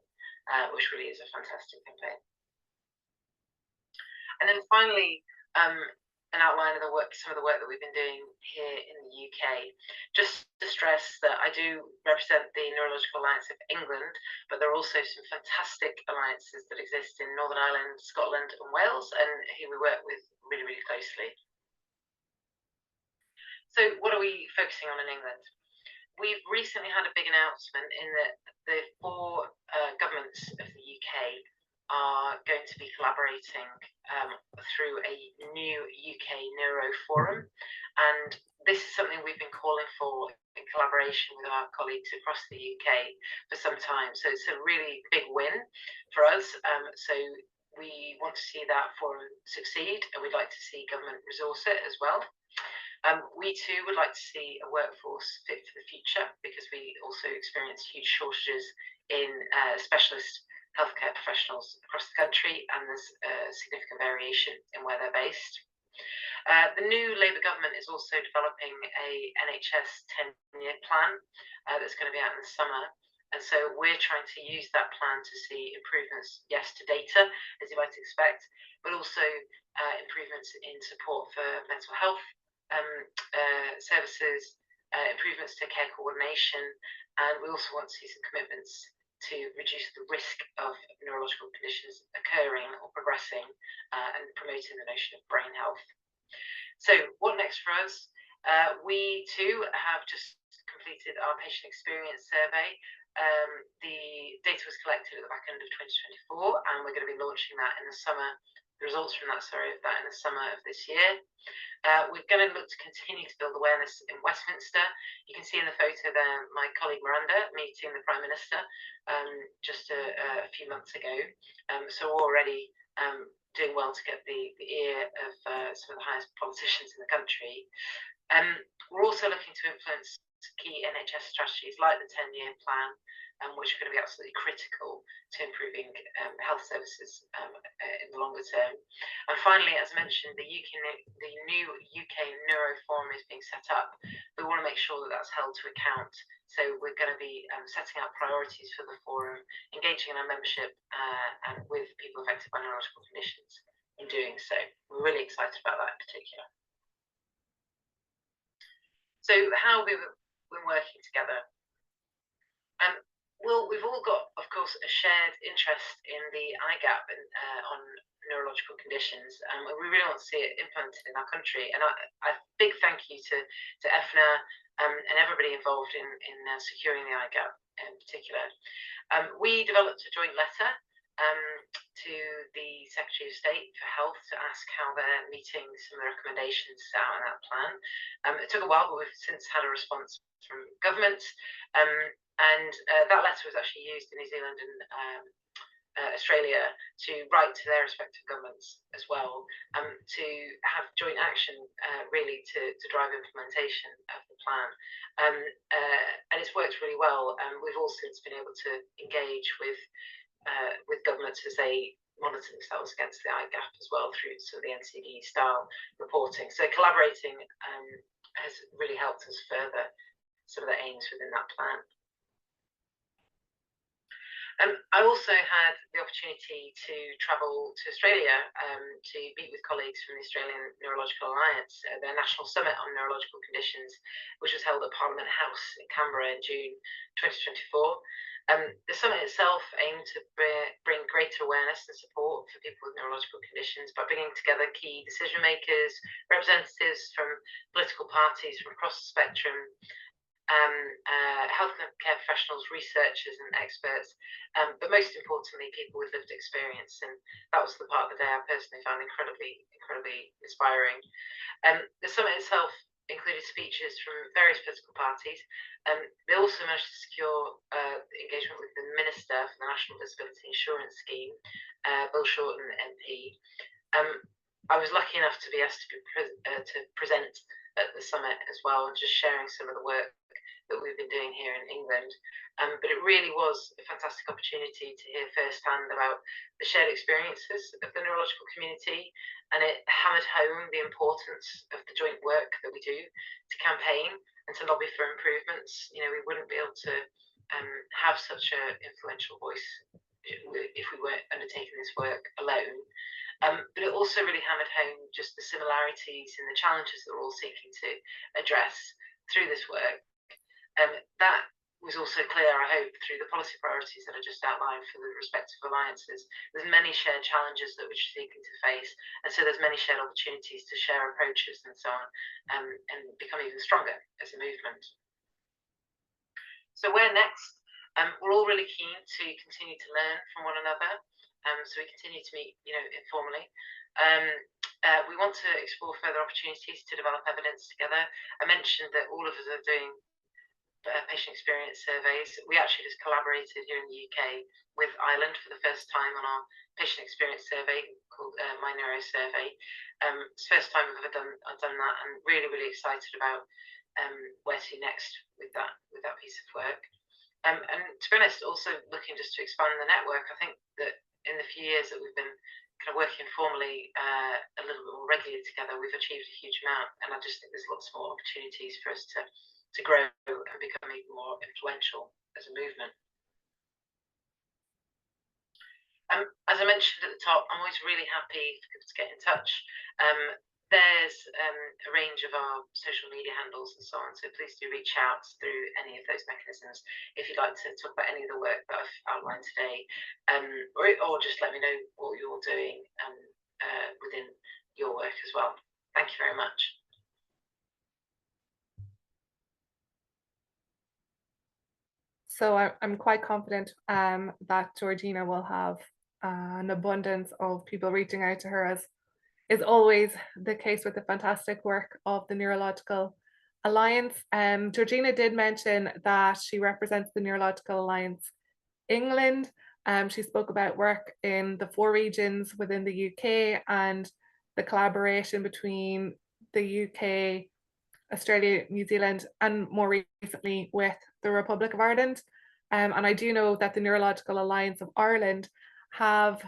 which really is a fantastic campaign. And then finally, an outline of the work, some of the work that we've been doing here in the UK. Just to stress that I do represent the Neurological Alliance of England, but there are also some fantastic alliances that exist in Northern Ireland, Scotland and Wales, and who we work with really, really closely. So what are we focusing on in England? We've recently had a big announcement in that the 4 governments of the UK are going to be collaborating through a new UK Neuro Forum. And this is something we've been calling for in collaboration with our colleagues across the UK for some time. So it's a really big win for us. So we want to see that forum succeed, and we'd like to see government resource it as well. We too would like to see a workforce fit for the future, because we also experience huge shortages in specialist healthcare professionals across the country, and there's significant variation in where they're based. The new Labour government is also developing a NHS 10-year plan that's going to be out in the summer. And so we're trying to use that plan to see improvements, yes, to data, as you might expect, but also improvements in support for mental health services, improvements to care coordination, and we also want to see some commitments to reduce the risk of neurological conditions occurring or progressing, and promoting the notion of brain health. So what next for us? We too have just completed our patient experience survey. The data was collected at the back end of 2024, and we're going to be launching that in the summer. The results from that, in the summer of this year. We're going to look to continue to build awareness in Westminster. You can see in the photo there my colleague Miranda meeting the Prime Minister just a few months ago. So we're already doing well to get the ear of some of the highest politicians in the country. We're also looking to influence key NHS strategies like the 10-year plan, which are going to be absolutely critical to improving health services in the longer term. And finally, as mentioned, the new UK Neuro Forum is being set up. We want to make sure that that's held to account. So we're going to be setting out priorities for the forum, engaging in our membership and with people affected by neurological conditions in doing so. We're really excited about that in particular. So how have we been working together? Well, we've all got, of course, a shared interest in the IGAP on neurological conditions, and we really want to see it implemented in our country. And a big thank you to EFNA and everybody involved in securing the IGAP in particular. We developed a joint letter to the Secretary of State for Health to ask how they're meeting some of the recommendations set out in that plan. It took a while, but we've since had a response from government. And that letter was actually used in New Zealand and Australia to write to their respective governments as well, to have joint action really to drive implementation of the plan. And it's worked really well. We've all since been able to engage with governments as they monitor themselves against the IGAP as well through some of the NCD style reporting. So collaborating has really helped us further some of the aims within that plan. I also had the opportunity to travel to Australia to meet with colleagues from the Australian Neurological Alliance, their national summit on neurological conditions, which was held at Parliament House in Canberra in June 2024. The summit itself aimed to bring greater awareness and support for people with neurological conditions by bringing together key decision makers, representatives from political parties from across the spectrum, healthcare professionals, researchers and experts, but most importantly, people with lived experience. And that was the part of the day I personally found incredibly inspiring. The summit itself included speeches from various political parties. They also managed to secure engagement with the Minister for the National Disability Insurance Scheme, Bill Shorten MP. I was lucky enough to be asked to present at the summit as well, and just sharing some of the work that we've been doing here in England. But it really was a fantastic opportunity to hear firsthand about the shared experiences of the neurological community, and it hammered home the importance of the joint work that we do to campaign and to lobby for improvements. You know, we wouldn't be able to have such an influential voice if we weren't undertaking this work alone. But it also really hammered home just the similarities and the challenges that we're all seeking to address through this work. That was also clear, I hope, through the policy priorities that I just outlined for the respective alliances. There's many shared challenges that we're seeking to face, and so there's many shared opportunities to share approaches and so on, and become even stronger as a movement. So where next? We're all really keen to continue to learn from one another, so we continue to meet, informally. We want to explore further opportunities to develop evidence together. I mentioned that all of us are doing patient experience surveys. We actually just collaborated here in the UK with Ireland for the first time on our patient experience survey called My Neuro Survey. It's the first time I've ever done that, and really excited about where to next with that piece of work. And to be honest, also looking just to expand the network. I think that in the few years that we've been kind of working formally a little bit more regularly together, we've achieved a huge amount, and I just think there's lots more opportunities for us to grow and become even more influential as a movement. As I mentioned at the top, I'm always really happy for people to get in touch. There's a range of our social media handles and so on, so please do reach out through any of those mechanisms if you'd like to talk about any of the work that I've outlined today, or just let me know what you're doing within your work as well. Thank you very much. So I'm quite confident that Georgina will have an abundance of people reaching out to her, as is always the case with the fantastic work of the Neurological Alliance. Georgina did mention that she represents the Neurological Alliance England. She spoke about work in the 4 regions within the UK and the collaboration between the UK, Australia, New Zealand, and more recently with the Republic of Ireland. And I do know that the Neurological Alliance of Ireland have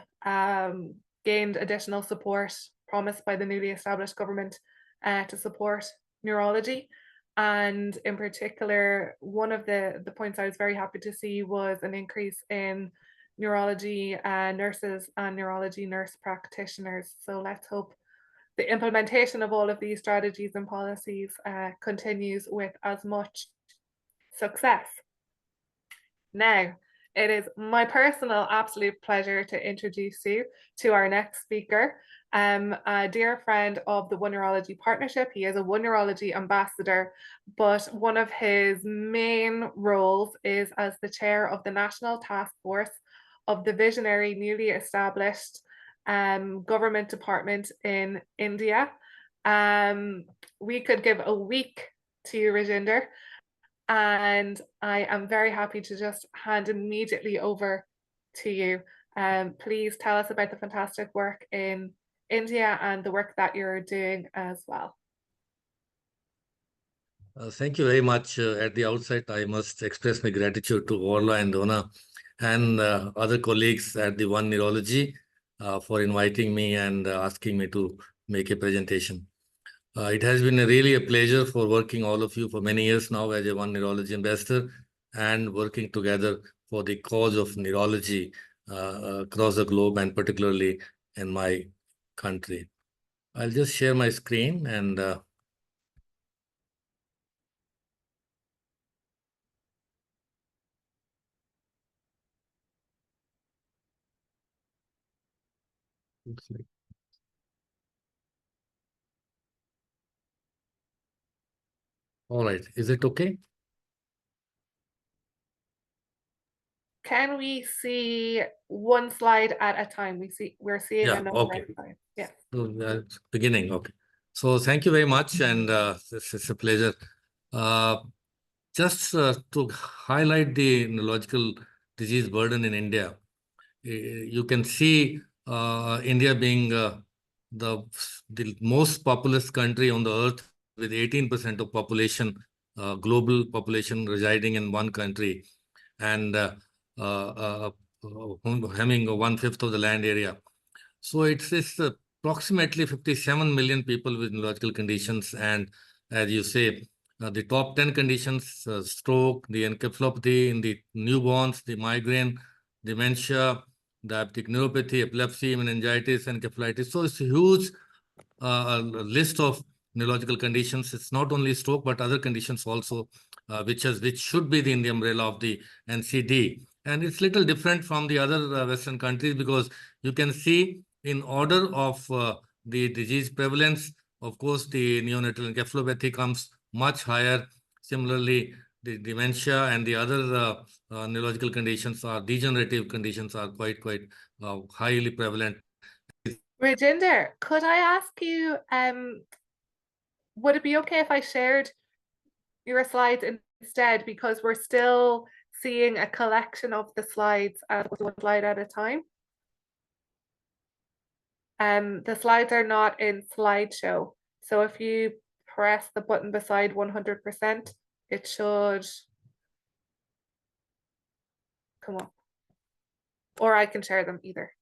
gained additional support promised by the newly established government to support neurology. And in particular, one of the points I was very happy to see was an increase in neurology nurses and neurology nurse practitioners. So let's hope the implementation of all of these strategies and policies continues with as much success. Now, it is my personal absolute pleasure to introduce you to our next speaker, a dear friend of the OneNeurology partnership. He is a OneNeurology ambassador, but one of his main roles is as the chair of the National Task Force of the visionary newly established government department in India. We could give a week to you, Rajinder, and I am very happy to just hand immediately over to you. Please tell us about the fantastic work in India and the work that you're doing as well. Thank you very much. At the outset, I must express my gratitude to Orla and Donna and other colleagues at the OneNeurology for inviting me and asking me to make a presentation. It has been really a pleasure for working all of you for many years now as a OneNeurology ambassador and working together for the cause of neurology across the globe and particularly in my country. I'll just share my screen and all right, is it okay? Can we see one slide at a time? We're seeing Yeah, a number okay. of slides. Yeah. So beginning, okay. So thank you very much, and it's a pleasure. Just to highlight the neurological disease burden in India, you can see India being the most populous country on the earth with 18% of population, global population residing in one country, and having 1/5 of the land area. So it's approximately 57 million people with neurological conditions. And as you say, the top 10 conditions, stroke, the encephalopathy in the newborns, the migraine, dementia, diabetic neuropathy, epilepsy, meningitis, encephalitis. So it's a huge list of neurological conditions. It's not only stroke, but other conditions also, which should be in the umbrella of the NCD. And it's little different from the other Western countries because you can see in order of the disease prevalence, of course, the neonatal encephalopathy comes much higher. Similarly, the dementia and the other neurological conditions or degenerative conditions are quite highly prevalent. Rajinder, could I ask you, would it be okay if I shared your slides instead, because we're still seeing a collection of the slides as one slide at a time? The slides are not in slideshow. So if you press the button beside 100%, it should come up. Or I can share them either.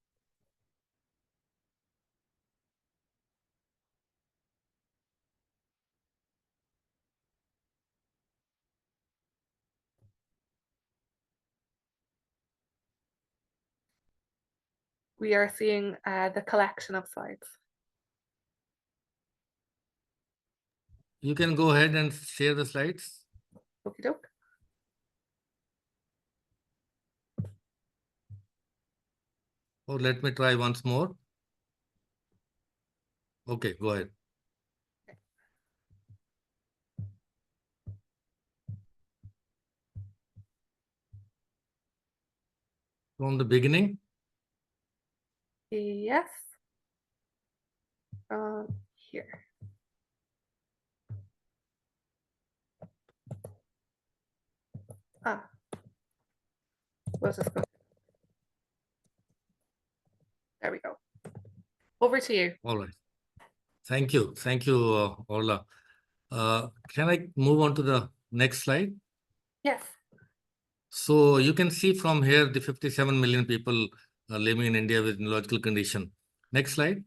We are seeing the collection of slides. You can go ahead and share the slides. Okie doke. Or let me try once more. Okay, go ahead. From the beginning? Yes. Here. We'll just go. There we go. Over to you. All right. Thank you. Thank you, Orla. Can I move on to the next slide? Yes. So you can see from here the 57 million people living in India with neurological condition. Next slide.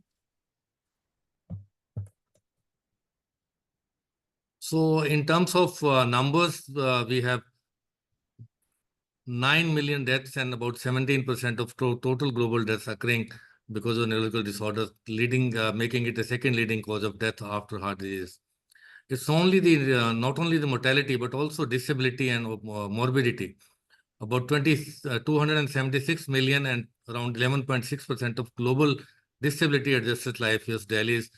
So in terms of numbers, we have 9 million deaths and about 17% of total global deaths occurring because of neurological disorders, making it the second leading cause of death after heart disease. It's only not only the mortality, but also disability and morbidity. About 276 million and around 11.6% of global disability-adjusted life years daily is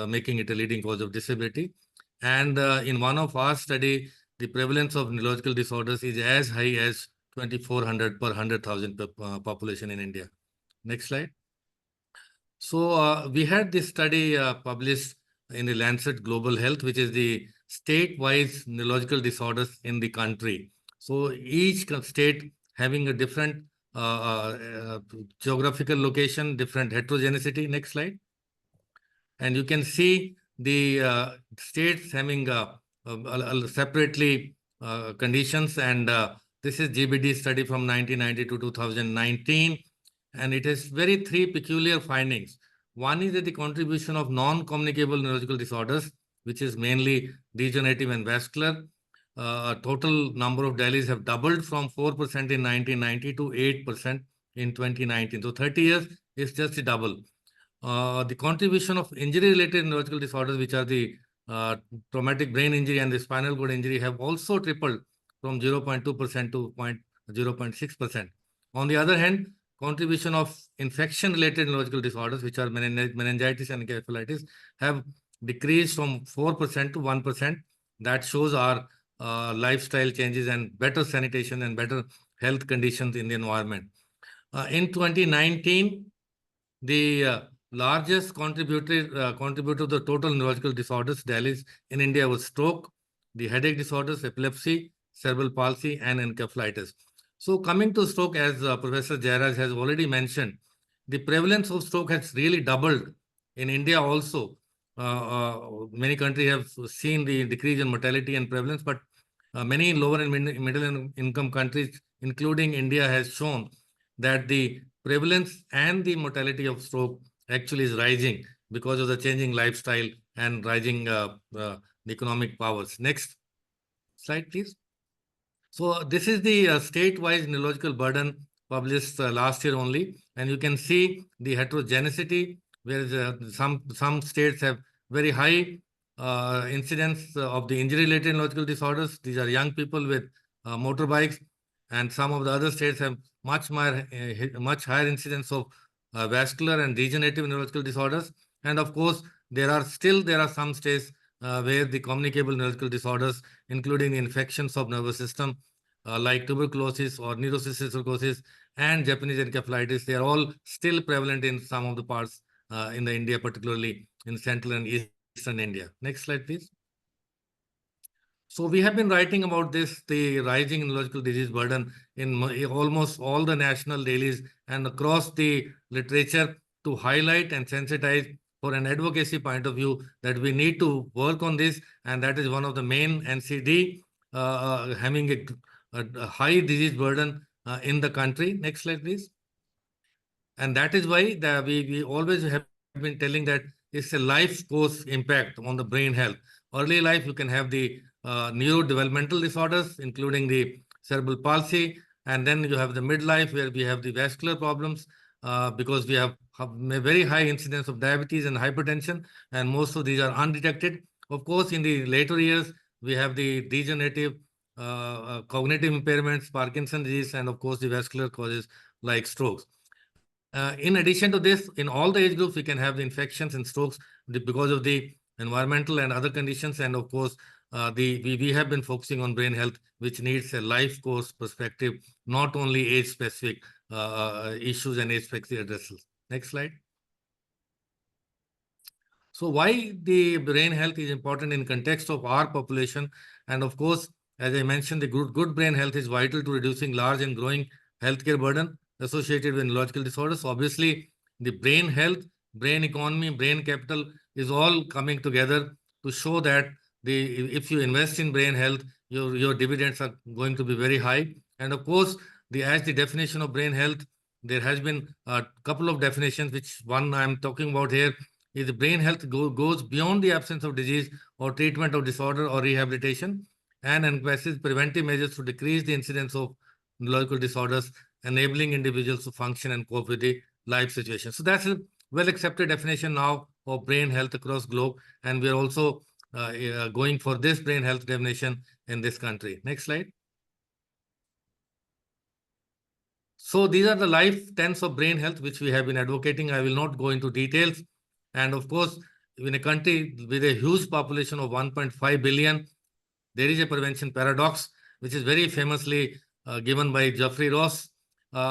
making it a leading cause of disability. And in one of our study, the prevalence of neurological disorders is as high as 2,400 per 100,000 population in India. Next slide. So we had this study published in the Lancet Global Health, which is the state-wise neurological disorders in the country. So each state having a different geographical location, different heterogeneity. Next slide. And you can see the states having separately conditions, and this is GBD study from 1990 to 2019, and it has three peculiar findings. One is that the contribution of non-communicable neurological disorders, which is mainly degenerative and vascular, total number of dialysis have doubled from 4% in 1990 to 8% in 2019. So 30 years is just a double. The contribution of injury-related neurological disorders, which are the traumatic brain injury and the spinal cord injury, have also tripled from 0.2% to 0.6%. On the other hand, contribution of infection-related neurological disorders, which are meningitis and encephalitis, have decreased from 4% to 1%. That shows our lifestyle changes and better sanitation and better health conditions in the environment. In 2019, the largest contributor to the total neurological disorders dialysis in India was stroke, the headache disorders, epilepsy, cerebral palsy, and encephalitis. So coming to stroke, as Professor Jairaj has already mentioned, the prevalence of stroke has really doubled in India also. Many countries have seen the decrease in mortality and prevalence, but many lower and middle income countries, including India, has shown that the prevalence and the mortality of stroke actually is rising because of the changing lifestyle and rising economic powers. Next slide, please. So this is the state-wise neurological burden published last year only, and you can see the heterogeneity, where some states have very high incidence of the injury-related neurological disorders. These are young people with motorbikes, and some of the other states have much higher incidence of vascular and degenerative neurological disorders. And of course, there are some states where the communicable neurological disorders, including the infections of nervous system, like tuberculosis or neurocystic cirrhosis and Japanese encephalitis, they are all still prevalent in some of the parts in India, particularly in central and eastern India. Next slide, please. So we have been writing about this, the rising neurological disease burden, in almost all the national dailies and across the literature, to highlight and sensitize for an advocacy point of view that we need to work on this, and that is one of the main NCD having a high disease burden in the country. Next slide, please. And that is why we always have been telling that it's a life course impact on the brain health. Early life, you can have the neurodevelopmental disorders, including the cerebral palsy, and then you have the midlife, where we have the vascular problems because we have a very high incidence of diabetes and hypertension, and most of these are undetected. Of course, in the later years, we have the degenerative cognitive impairments, Parkinson's disease, and of course, the vascular causes like strokes. In addition to this, in all the age groups, we can have the infections and strokes because of the environmental and other conditions. And of course, we have been focusing on brain health, which needs a life course perspective, not only age-specific issues and age-specific addresses. Next slide. So why the brain health is important in context of our population? And of course, as I mentioned, the good brain health is vital to reducing large and growing healthcare burden associated with neurological disorders. So obviously, the brain health, brain economy, brain capital is all coming together to show that if you invest in brain health, your dividends are going to be very high. And of course, as the definition of brain health, there has been a couple of definitions, which one I'm talking about here is the brain health goes beyond the absence of disease or treatment of disorder or rehabilitation, and encompasses preventive measures to decrease the incidence of neurological disorders, enabling individuals to function and cope with the life situation. So that's a well-accepted definition now of brain health across globe, and we're also going for this brain health definition in this country. Next slide. So these are the life tenets of brain health, which we have been advocating. I will not go into details. And of course, in a country with a huge population of 1.5 billion, there is a prevention paradox, which is very famously given by Geoffrey Ross,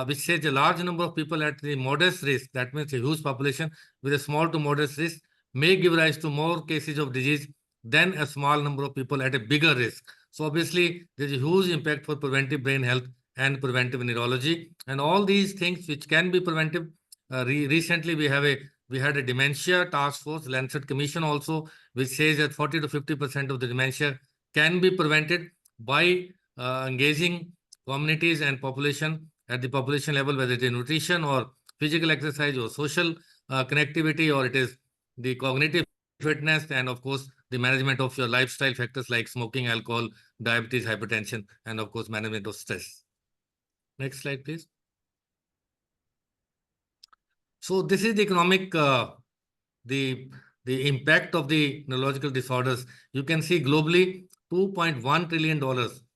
which says a large number of people at the modest risk, that means a huge population with a small to modest risk, may give rise to more cases of disease than a small number of people at a bigger risk. So obviously, there's a huge impact for preventive brain health and preventive neurology. And all these things which can be preventive. Recently, we had a dementia task force, Lancet Commission also, which says that 40 to 50% of the dementia can be prevented by engaging communities and population at the population level, whether it is nutrition or physical exercise or social connectivity, or it is the cognitive fitness, and of course, the management of your lifestyle factors like smoking, alcohol, diabetes, hypertension, and of course, management of stress. Next slide, please. So this is the economic, the impact of the neurological disorders. You can see globally, $2.1 trillion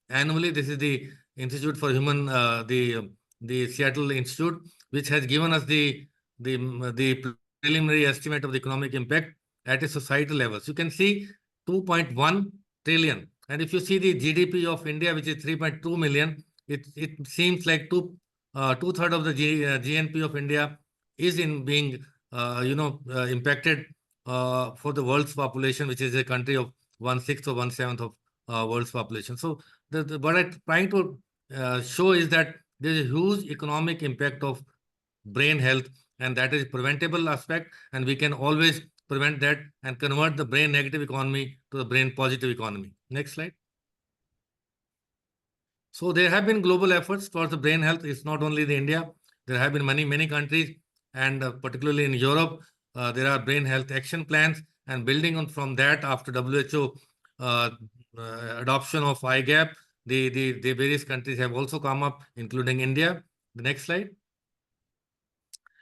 annually. This is the Institute for Human, the Seattle Institute, which has given us the preliminary estimate of the economic impact at a societal level. So you can see 2.1 trillion. And if you see the GDP of India, which is 3.2 million, it seems like two-thirds of the GNP of India is in being impacted for the world's population, which is a country of 1/6 or 1/7 of world's population. So what I'm trying to show is that there is a huge economic impact of brain health, and that is preventable aspect, and we can always prevent that and convert the brain negative economy to the brain positive economy. Next slide. So there have been global efforts towards the brain health. It's not only in India. There have been many countries, and particularly in Europe, there are brain health action plans, and building on from that, after WHO adoption of IGAP, the various countries have also come up, including India. The next slide.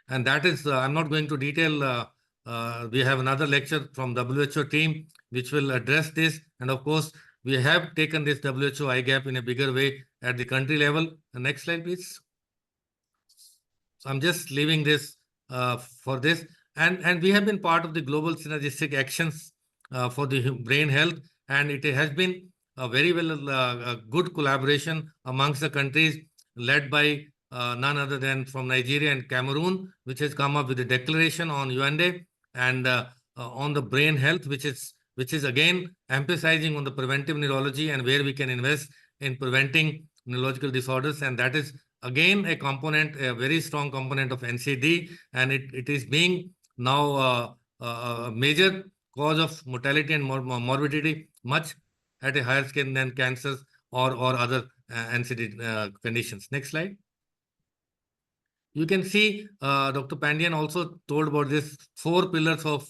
And that is, I'm not going to detail. We have another lecture from WHO team, which will address this. And of course, we have taken this WHO IGAP in a bigger way at the country level. The next slide, please. So I'm just leaving this for this. And we have been part of the global synergistic actions for the brain health. And it has been a very good collaboration amongst the countries, led by none other than from Nigeria and Cameroon, which has come up with a declaration on UN Day and on the brain health, which is again emphasizing on the preventive neurology and where we can invest in preventing neurological disorders. And that is again a component, a very strong component of NCD, and it is being now a major cause of mortality and morbidity, much at a higher scale than cancers or other NCD conditions. Next slide. You can see Dr. Pandian also told about this 4 pillars of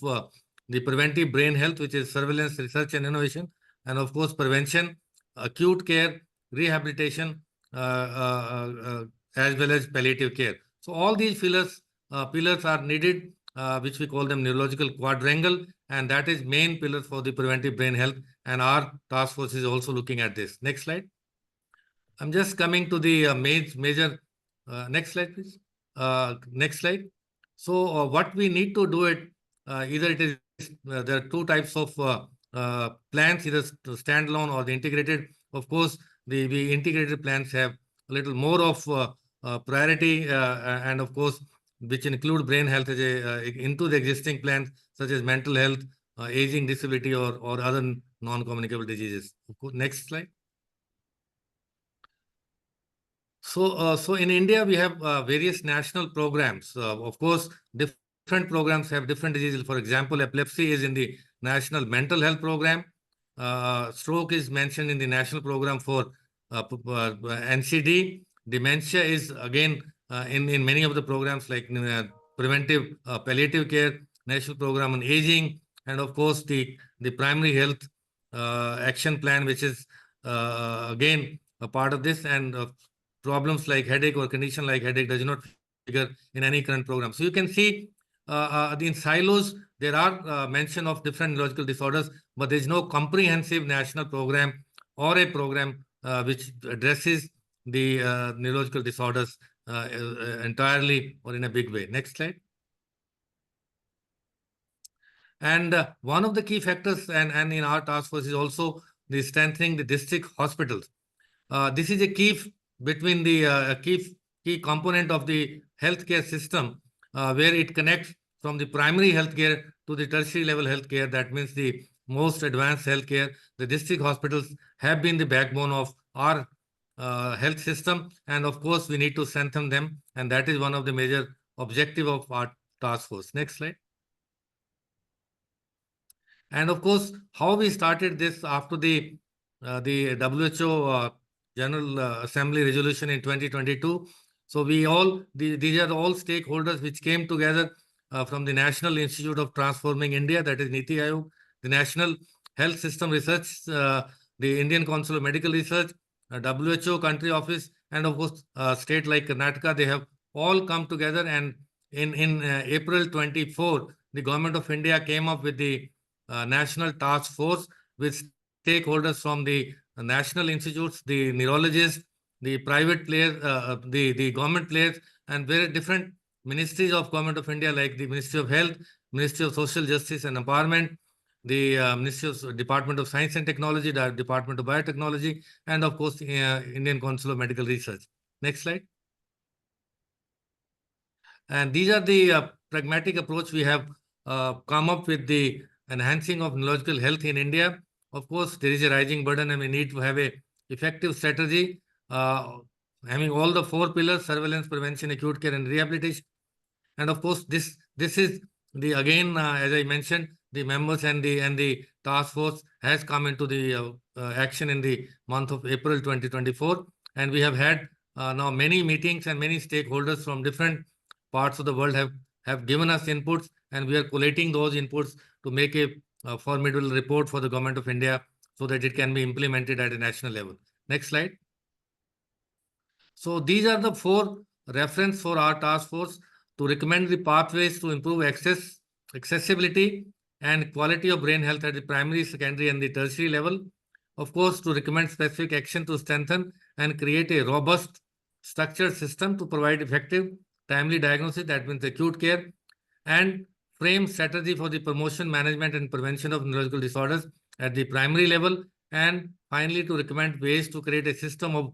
the preventive brain health, which is surveillance, research, and innovation, and of course prevention, acute care, rehabilitation, as well as palliative care. So all these pillars are needed, which we call them neurological quadrangle, and that is main pillar for the preventive brain health. And our task force is also looking at this. Next slide. I'm just coming to the major. Next slide, please. Next slide. So what we need to do it, either it is there are 2 types of plans, either standalone or the integrated. Of course, the integrated plans have a little more of priority, and of course, which include brain health as into the existing plans, such as mental health, aging, disability, or other non-communicable diseases. Next slide. So in India, we have various national programs. Of course, different programs have different diseases. For example, epilepsy is in the National Mental Health Program. Stroke is mentioned in the National Program for NCD. Dementia is again in many of the programs like preventive palliative care, National Program on Aging, and of course the Primary Health Action Plan, which is again a part of this, and problems like headache or condition like headache does not figure in any current program. So you can see in silos, there are mention of different neurological disorders, but there is no comprehensive national program or a program which addresses the neurological disorders entirely or in a big way. Next slide. And one of the key factors and in our task force is also the strengthening the district hospitals. This is a key between the key component of the healthcare system, where it connects from the primary healthcare to the tertiary level healthcare. That means the most advanced healthcare. The district hospitals have been the backbone of our health system, and of course we need to strengthen them, and that is one of the major objective of our task force. Next slide. And of course, how we started this after the WHO General Assembly resolution in 2022. So these are all stakeholders which came together from the National Institute of Transforming India, that is NITI Aayog, the National Health System Research, the Indian Council of Medical Research, WHO country office, and of course state like Karnataka. They have all come together, and in April 24, the Government of India came up with the National Task Force with stakeholders from the national institutes, the neurologists, the private players, the government players, and very different ministries of Government of India, like the Ministry of Health, Ministry of Social Justice and Empowerment, the Ministry of Department of Science and Technology, the Department of Biotechnology, and of course, Indian Council of Medical Research. Next slide. And these are the pragmatic approach we have come up with, the enhancing of neurological health in India. Of course, there is a rising burden and we need to have a effective strategy, having all the 4 pillars: surveillance, prevention, acute care, and rehabilitation. And of course, this is the, again, as I mentioned, the members and the task force has come into the action in the month of April 2024. And we have had now many meetings, and many stakeholders from different parts of the world have given us inputs, and we are collating those inputs to make a formidable report for the Government of India so that it can be implemented at a national level. Next slide. So these are the 4 reference for our task force to recommend the pathways to improve accessibility and quality of brain health at the primary, secondary, and the tertiary level. Of course, to recommend specific action to strengthen and create a robust structured system to provide effective timely diagnosis, that means acute care, and frame strategy for the promotion, management, and prevention of neurological disorders at the primary level. And finally, to recommend ways to create a system of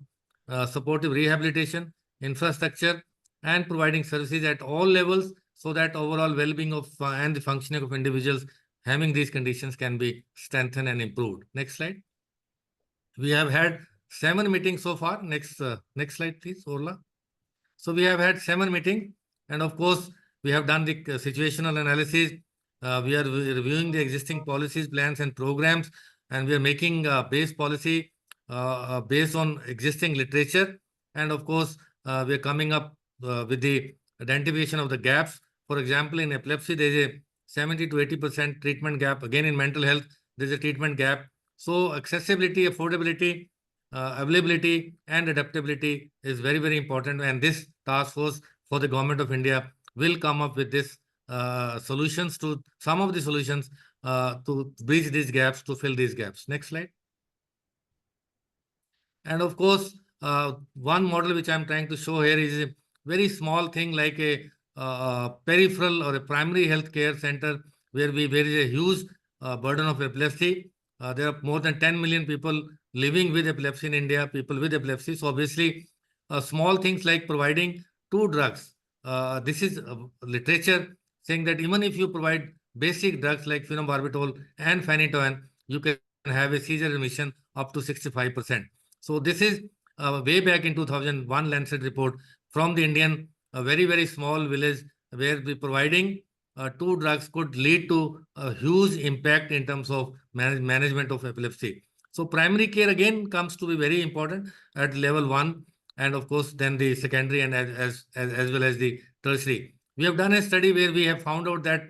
supportive rehabilitation, infrastructure, and providing services at all levels, so that overall well-being of and the functioning of individuals having these conditions can be strengthened and improved. Next slide. We have had 7 meetings so far. Next slide, please, Orla. So we have had 7 meetings, and of course, we have done the situational analysis. We are reviewing the existing policies, plans, and programs, and we are making base policy based on existing literature. And of course, we are coming up with the identification of the gaps. For example, in epilepsy, there is a 70 to 80% treatment gap. Again, in mental health, there is a treatment gap. So accessibility, affordability, availability, and adaptability is very, very important. And this task force for the Government of India will come up with this solutions to some of the solutions to bridge these gaps, to fill these gaps. Next slide. And of course, one model which I'm trying to show here is a very small thing, like a peripheral or a primary health care center where there is a huge burden of epilepsy. There are more than 10 million people living with epilepsy in India, people with epilepsy. So obviously, small things like providing 2 drugs. This is literature saying that even if you provide basic drugs like phenobarbital and phenytoin, you can have a seizure remission up to 65%. So this is way back in 2001 Lancet report from the Indian, a very, very small village where the providing 2 drugs could lead to a huge impact in terms of management of epilepsy. So primary care again comes to be very important at level 1, and of course then the secondary and as well as the tertiary. We have done a study where we have found out that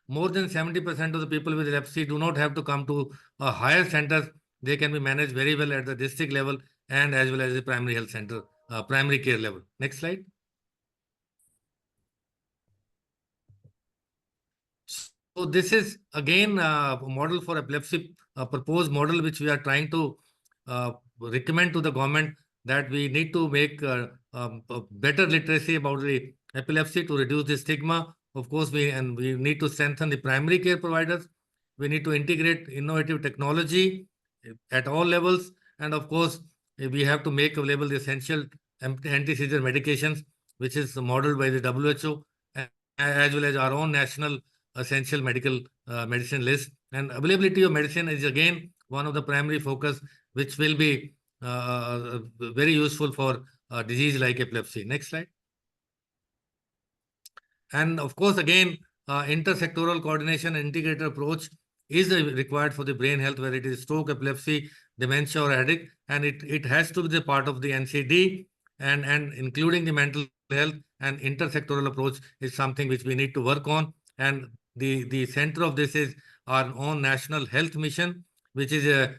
more than 70% of the people with epilepsy do not have to come to a higher center. They can be managed very well at the district level and as well as the primary health center, primary care level. Next slide. So this is again a model for epilepsy, a proposed model which we are trying to recommend to the government, that we need to make better literacy about the epilepsy to reduce the stigma. Of course, we need to strengthen the primary care providers. We need to integrate innovative technology at all levels. And of course, we have to make available the essential anti-seizure medications, which is modeled by the WHO, as well as our own national essential medical medicine list. And availability of medicine is again one of the primary focus, which will be very useful for a disease like epilepsy. Next slide. And of course, again, intersectoral coordination and integrated approach is required for the brain health, whether it is stroke, epilepsy, dementia, or headache, and it has to be the part of the NCD, and including the mental health and intersectoral approach is something which we need to work on. And the center of this is our own national health mission, which is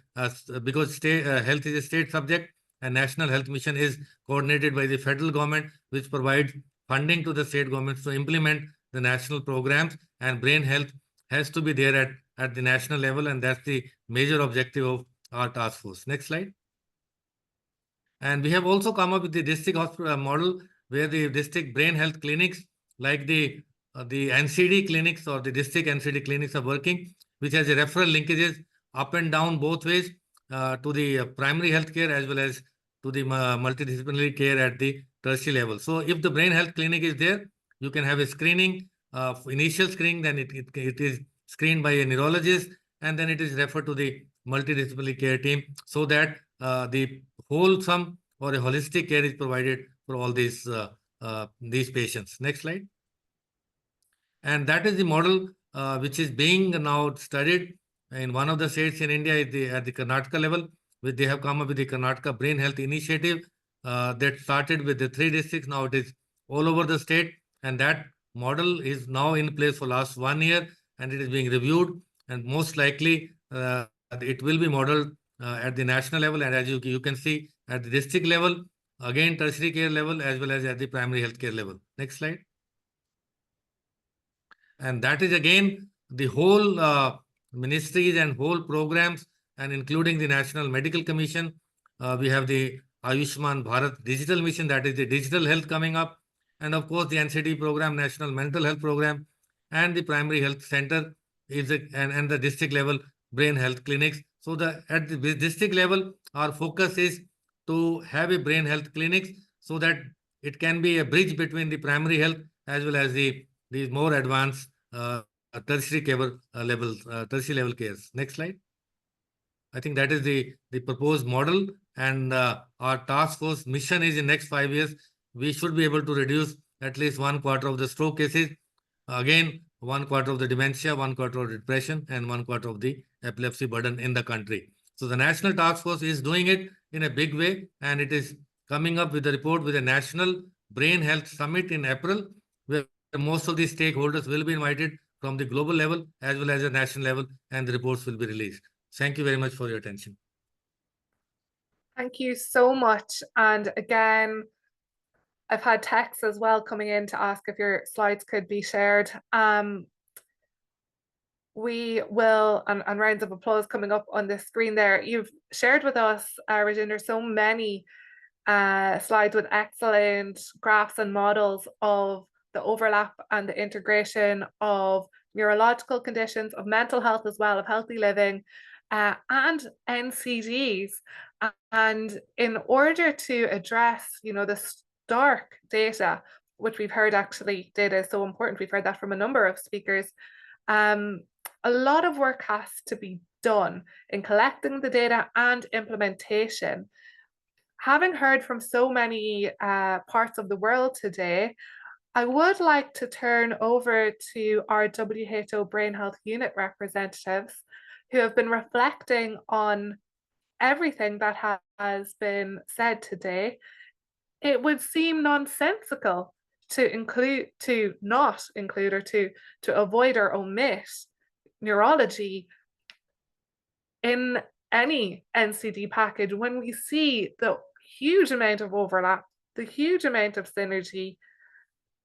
because health is a state subject, and national health mission is coordinated by the federal government, which provides funding to the state governments to implement the national programs, and brain health has to be there at the national level, and that's the major objective of our task force. Next slide. And we have also come up with the district hospital model, where the district brain health clinics, like the NCD clinics or the district NCD clinics, are working, which has a referral linkages up and down both ways to the primary health care as well as to the multidisciplinary care at the tertiary level. So if the brain health clinic is there, you can have a screening, initial screening, then it is screened by a neurologist, and then it is referred to the multidisciplinary care team, so that the wholesome or a holistic care is provided for all these patients. Next slide. And that is the model which is being now studied in one of the states in India at the Karnataka level, where they have come up with the Karnataka Brain Health Initiative that started with the 3 districts. Now it is all over the state, and that model is now in place for last 1 year, and it is being reviewed, and most likely it will be modeled at the national level, and as you can see at the district level, again tertiary care level, as well as at the primary health care level. Next slide. And that is again the whole ministries and whole programs, and including the National Medical Commission. We have the Ayushman Bharat Digital Mission, that is the digital health coming up, and of course the NCD program, National Mental Health Program, and the primary health center is and the district level brain health clinics. So at the district level, our focus is to have a brain health clinics, so that it can be a bridge between the primary health as well as the more advanced tertiary level cares. Next slide. I think that is the proposed model, and our task force mission is in next 5 years, we should be able to reduce at least 1/4 of the stroke cases, again 1/4 of the dementia, 1/4 of depression, and 1/4 of the epilepsy burden in the country. So the national task force is doing it in a big way, and it is coming up with a report with a national brain health summit in April, where most of the stakeholders will be invited from the global level as well as the national level, and the reports will be released. Thank you very much for your attention. Thank you so much. And again, I've had texts as well coming in to ask if your slides could be shared. We will, and rounds of applause coming up on the screen there. You've shared with us, Rajinder, so many slides with excellent graphs and models of the overlap and the integration of neurological conditions, of mental health as well, of healthy living, and NCDs. And in order to address, the stark data, which we've heard actually data is so important, we've heard that from a number of speakers, a lot of work has to be done in collecting the data and implementation. Having heard from so many parts of the world today, I would like to turn over to our WHO Brain Health Unit representatives, who have been reflecting on everything that has been said today. It would seem nonsensical to not include or to avoid or omit neurology in any NCD package when we see the huge amount of overlap, the huge amount of synergy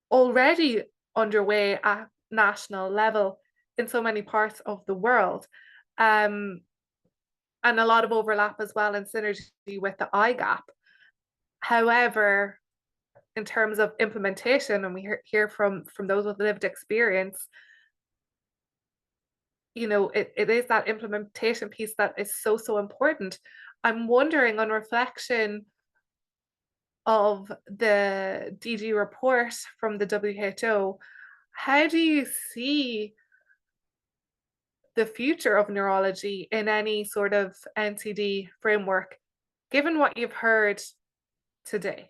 already underway at national level in so many parts of the world, and a lot of overlap as well in synergy with the IGAP. However, in terms of implementation, and we hear from those with lived experience, it is that implementation piece that is so important. I'm wondering, on reflection of the DG report from the WHO, how do you see the future of neurology in any sort of NCD framework given what you've heard today,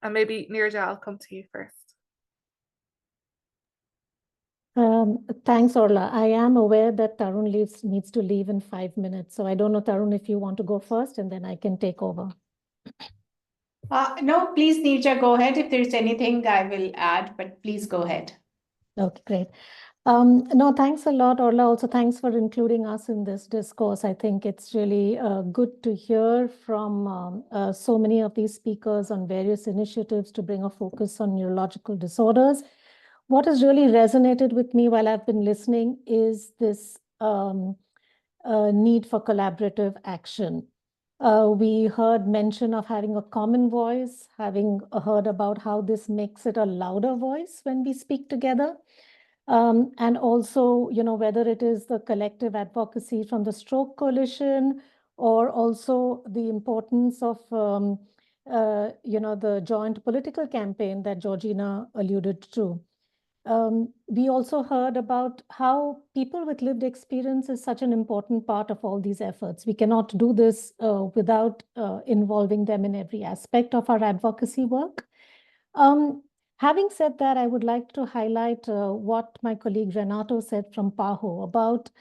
and maybe Neerja, I'll come to you first. Thanks, Orla. I am aware that Tarun needs to leave in 5 minutes. So I don't know, Tarun, if you want to go first, and then I can take over. No, please, Neerja, go ahead. If there's anything I will add, but please go ahead. Okay, great. No, thanks a lot, Orla. Also, thanks for including us in this discourse. I think it's really good to hear from so many of these speakers on various initiatives to bring a focus on neurological disorders. What has really resonated with me while I've been listening is this need for collaborative action. We heard mention of having a common voice, having heard about how this makes it a louder voice when we speak together. And also, whether it is the collective advocacy from the Stroke Coalition, or also the importance of, the joint political campaign that Georgina alluded to. We also heard about how people with lived experience is such an important part of all these efforts. We cannot do this without involving them in every aspect of our advocacy work. Having said that, I would like to highlight what my colleague Renato said from PAHO about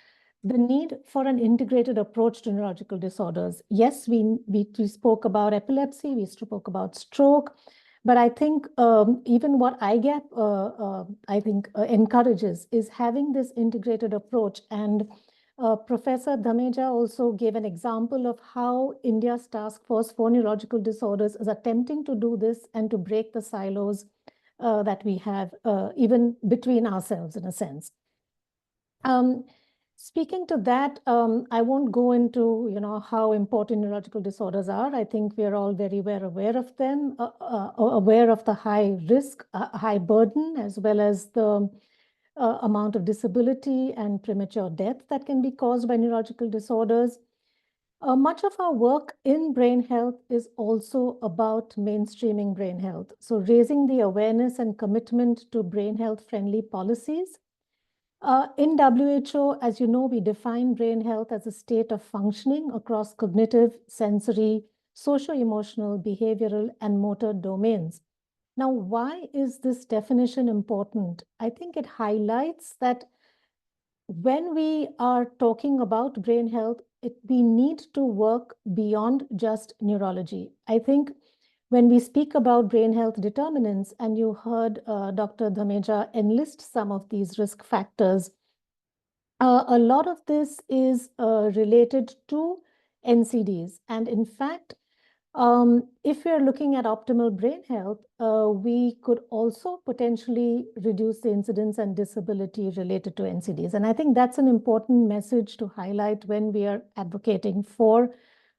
the need for an integrated approach to neurological disorders. Yes, we spoke about epilepsy, we spoke about stroke, but I think even what IGAP encourages is having this integrated approach. And Professor Dhameja also gave an example of how India's task force for neurological disorders is attempting to do this and to break the silos that we have even between ourselves, in a sense. Speaking to that, I won't go into how important neurological disorders are. I think we are all very well aware of them, aware of the high risk, high burden, as well as the amount of disability and premature death that can be caused by neurological disorders. Much of our work in brain health is also about mainstreaming brain health. So raising the awareness and commitment to brain health friendly policies. In WHO, as you know, we define brain health as a state of functioning across cognitive, sensory, socio-emotional, behavioral, and motor domains. Now, why is this definition important? I think it highlights that when we are talking about brain health, we need to work beyond just neurology. I think when we speak about brain health determinants, and you heard Dr. Dhameja enlist some of these risk factors, a lot of this is related to NCDs. And in fact, if we're looking at optimal brain health, we could also potentially reduce the incidence and disability related to NCDs. And I think that's an important message to highlight when we are advocating for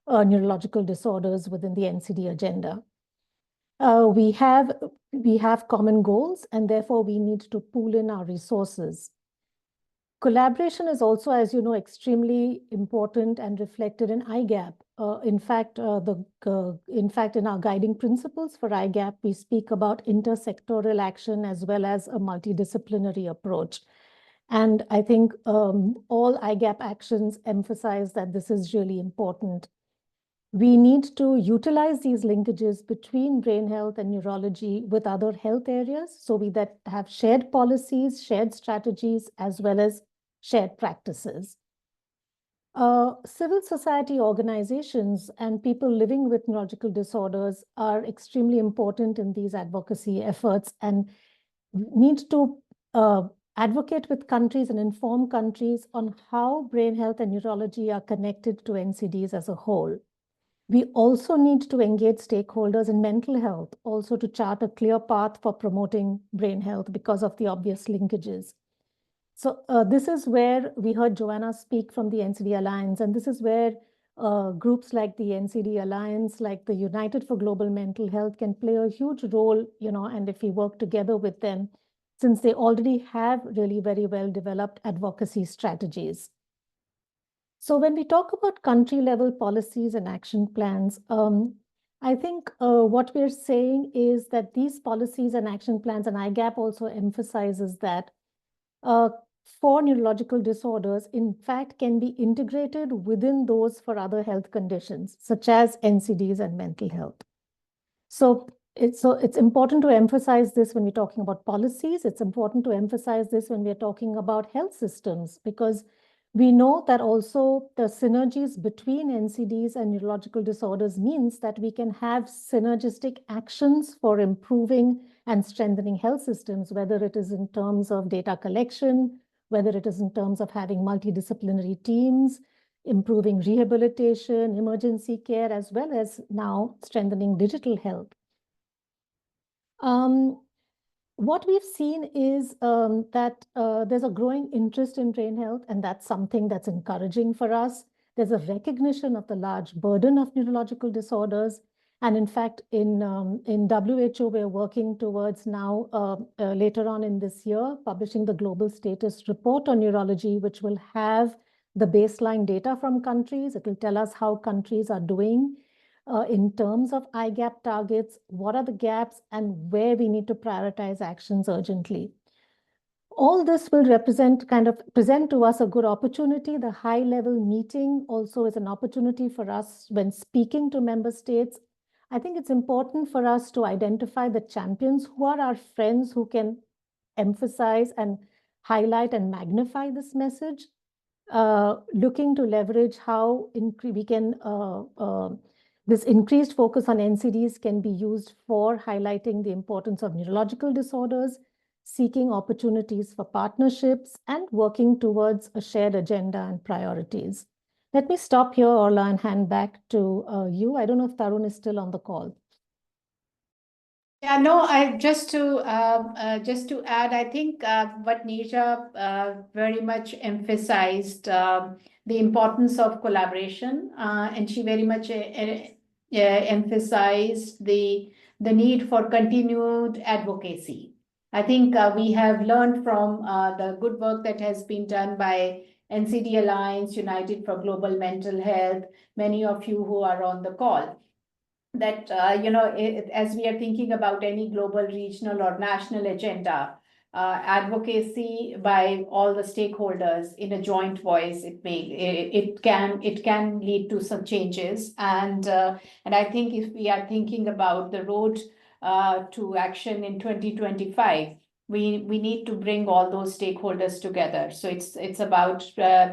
neurological disorders within the NCD agenda. We have common goals, and therefore we need to pool in our resources. Collaboration is also, as you know, extremely important and reflected in IGAP. In fact, in our guiding principles for IGAP, we speak about intersectoral action as well as a multidisciplinary approach. And I think all IGAP actions emphasize that this is really important. We need to utilize these linkages between brain health and neurology with other health areas, so we that have shared policies, shared strategies, as well as shared practices. Civil society organizations and people living with neurological disorders are extremely important in these advocacy efforts, and need to advocate with countries and inform countries on how brain health and neurology are connected to NCDs as a whole. We also need to engage stakeholders in mental health, also to chart a clear path for promoting brain health because of the obvious linkages. So this is where we heard Joanna speak from the NCD Alliance, and this is where groups like the NCD Alliance, like the United for Global Mental Health, can play a huge role, and if we work together with them, since they already have really very well developed advocacy strategies. So when we talk about country level policies and action plans, I think what we're saying is that these policies and action plans, and IGAP also emphasizes that, for neurological disorders, in fact, can be integrated within those for other health conditions, such as NCDs and mental health. So it's important to emphasize this when we're talking about policies. It's important to emphasize this when we're talking about health systems, because we know that also the synergies between NCDs and neurological disorders means that we can have synergistic actions for improving and strengthening health systems, whether it is in terms of data collection, whether it is in terms of having multidisciplinary teams, improving rehabilitation, emergency care, as well as now strengthening digital health. What we've seen is that there's a growing interest in brain health, and that's something that's encouraging for us. There's a recognition of the large burden of neurological disorders. And in fact, in WHO, we're working towards now, later on in this year, publishing the Global Status Report on Neurology, which will have the baseline data from countries. It will tell us how countries are doing in terms of IGAP targets, what are the gaps, and where we need to prioritize actions urgently. All this will present to us a good opportunity. The high-level meeting also is an opportunity for us when speaking to member states. I think it's important for us to identify the champions who are our friends who can emphasize and highlight and magnify this message, looking to leverage how we can this increased focus on NCDs can be used for highlighting the importance of neurological disorders, seeking opportunities for partnerships, and working towards a shared agenda and priorities. Let me stop here, Orla, and hand back to you. I don't know if Tarun is still on the call. Yeah, no, just to add, I think what Nisha very much emphasized the importance of collaboration, and she very much emphasized the need for continued advocacy. I think we have learned from the good work that has been done by NCD Alliance, United for Global Mental Health, many of you who are on the call, that, as we are thinking about any global, regional, or national agenda, advocacy by all the stakeholders in a joint voice, it can lead to some changes. And I think if we are thinking about the road to action in 2025, we need to bring all those stakeholders together. So it's about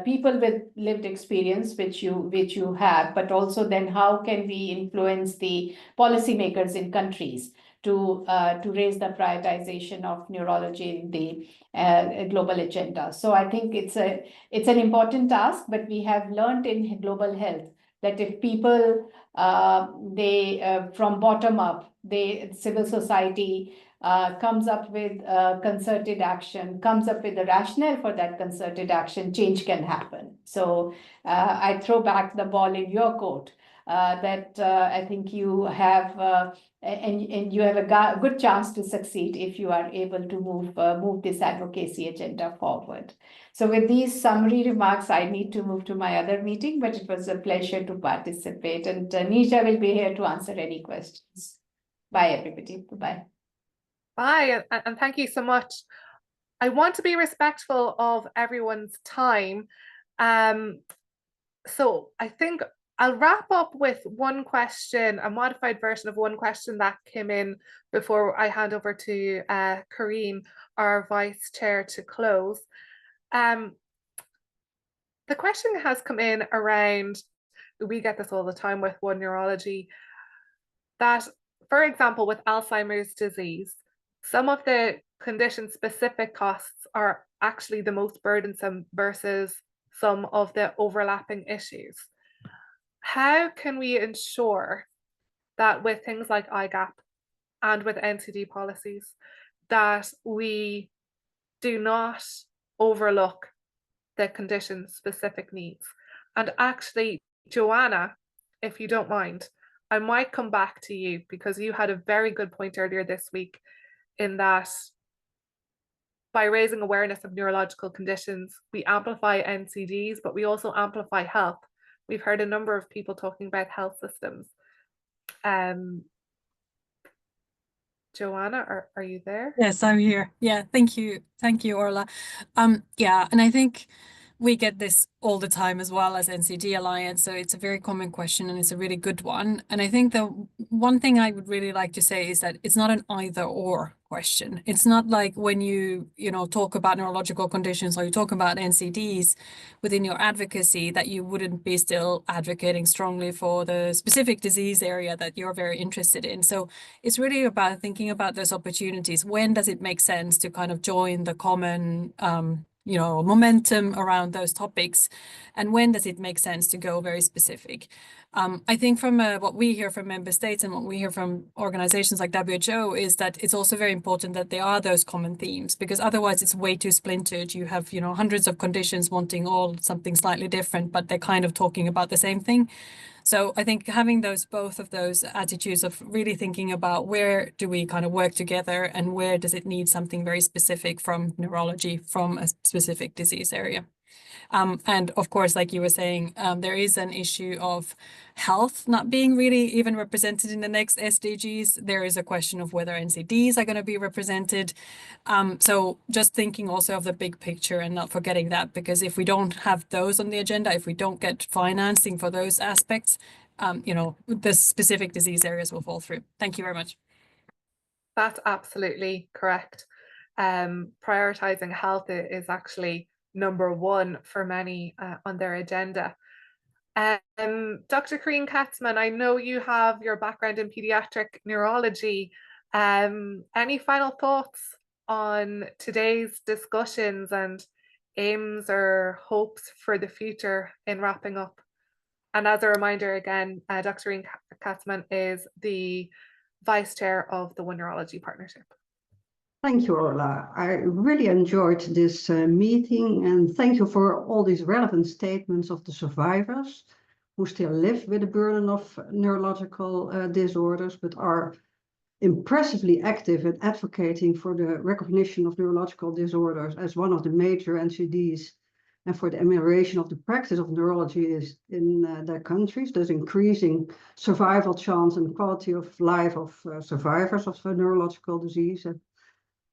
people with lived experience, which you have, but also then how can we influence the policymakers in countries to raise the prioritization of neurology in the global agenda. So I think it's an important task, but we have learned in global health that if people from bottom up, civil society comes up with concerted action, comes up with a rationale for that concerted action, change can happen. So I throw back the ball in your court that I think you have, and you have a good chance to succeed if you are able to move this advocacy agenda forward. So with these summary remarks, I need to move to my other meeting, but it was a pleasure to participate. And Nisha will be here to answer any questions. Bye, everybody. Bye-bye. Bye, and thank you so much. I want to be respectful of everyone's time. So I think I'll wrap up with one question, a modified version of one question that came in before I hand over to Karine, our vice chair, to close. The question has come in around, we get this all the time with OneNeurology, that, for example, with Alzheimer's disease, some of the condition-specific costs are actually the most burdensome versus some of the overlapping issues. How can we ensure that with things like IGAP and with NCD policies, that we do not overlook the condition-specific needs? And actually, Joanna, if you don't mind, I might come back to you, because you had a very good point earlier this week in that by raising awareness of neurological conditions, we amplify NCDs, but we also amplify health. We've heard a number of people talking about health systems. Joanna, are you there? Yes, I'm here. Yeah, thank you. Thank you, Orla. Yeah, and I think we get this all the time as well as NCD Alliance, so it's a very common question and it's a really good one. And I think the one thing I would really like to say is that it's not an either or question. It's not like when you talk about neurological conditions or you talk about NCDs within your advocacy that you wouldn't be still advocating strongly for the specific disease area that you're very interested in. So it's really about thinking about those opportunities. When does it make sense to kind of join the common momentum around those topics, and when does it make sense to go very specific? I think from what we hear from member states and what we hear from organizations like WHO is that it's also very important that there are those common themes, because otherwise it's way too splintered. You have hundreds of conditions wanting all something slightly different, but they're kind of talking about the same thing. So I think having both of those attitudes of really thinking about where do we kind of work together and where does it need something very specific from neurology, from a specific disease area. And of course, like you were saying, there is an issue of health not being really even represented in the next SDGs. There is a question of whether NCDs are going to be represented. So just thinking also of the big picture and not forgetting that, because if we don't have those on the agenda, if we don't get financing for those aspects, the specific disease areas will fall through. Thank you very much. That's absolutely correct. Prioritizing health is actually number one for many on their agenda. Dr. Corrine Katzman, I know you have your background in pediatric neurology. Any final thoughts on today's discussions and aims or hopes for the future in wrapping up? And as a reminder again, Dr. Corrine Katzman is the Vice Chair of the OneNeurology Partnership. Thank you, Orla. I really enjoyed this meeting, and thank you for all these relevant statements of the survivors who still live with the burden of neurological disorders, but are impressively active in advocating for the recognition of neurological disorders as one of the major NCDs and for the amelioration of the practice of neurology in their countries, thus increasing survival chance and quality of life of survivors of neurological disease.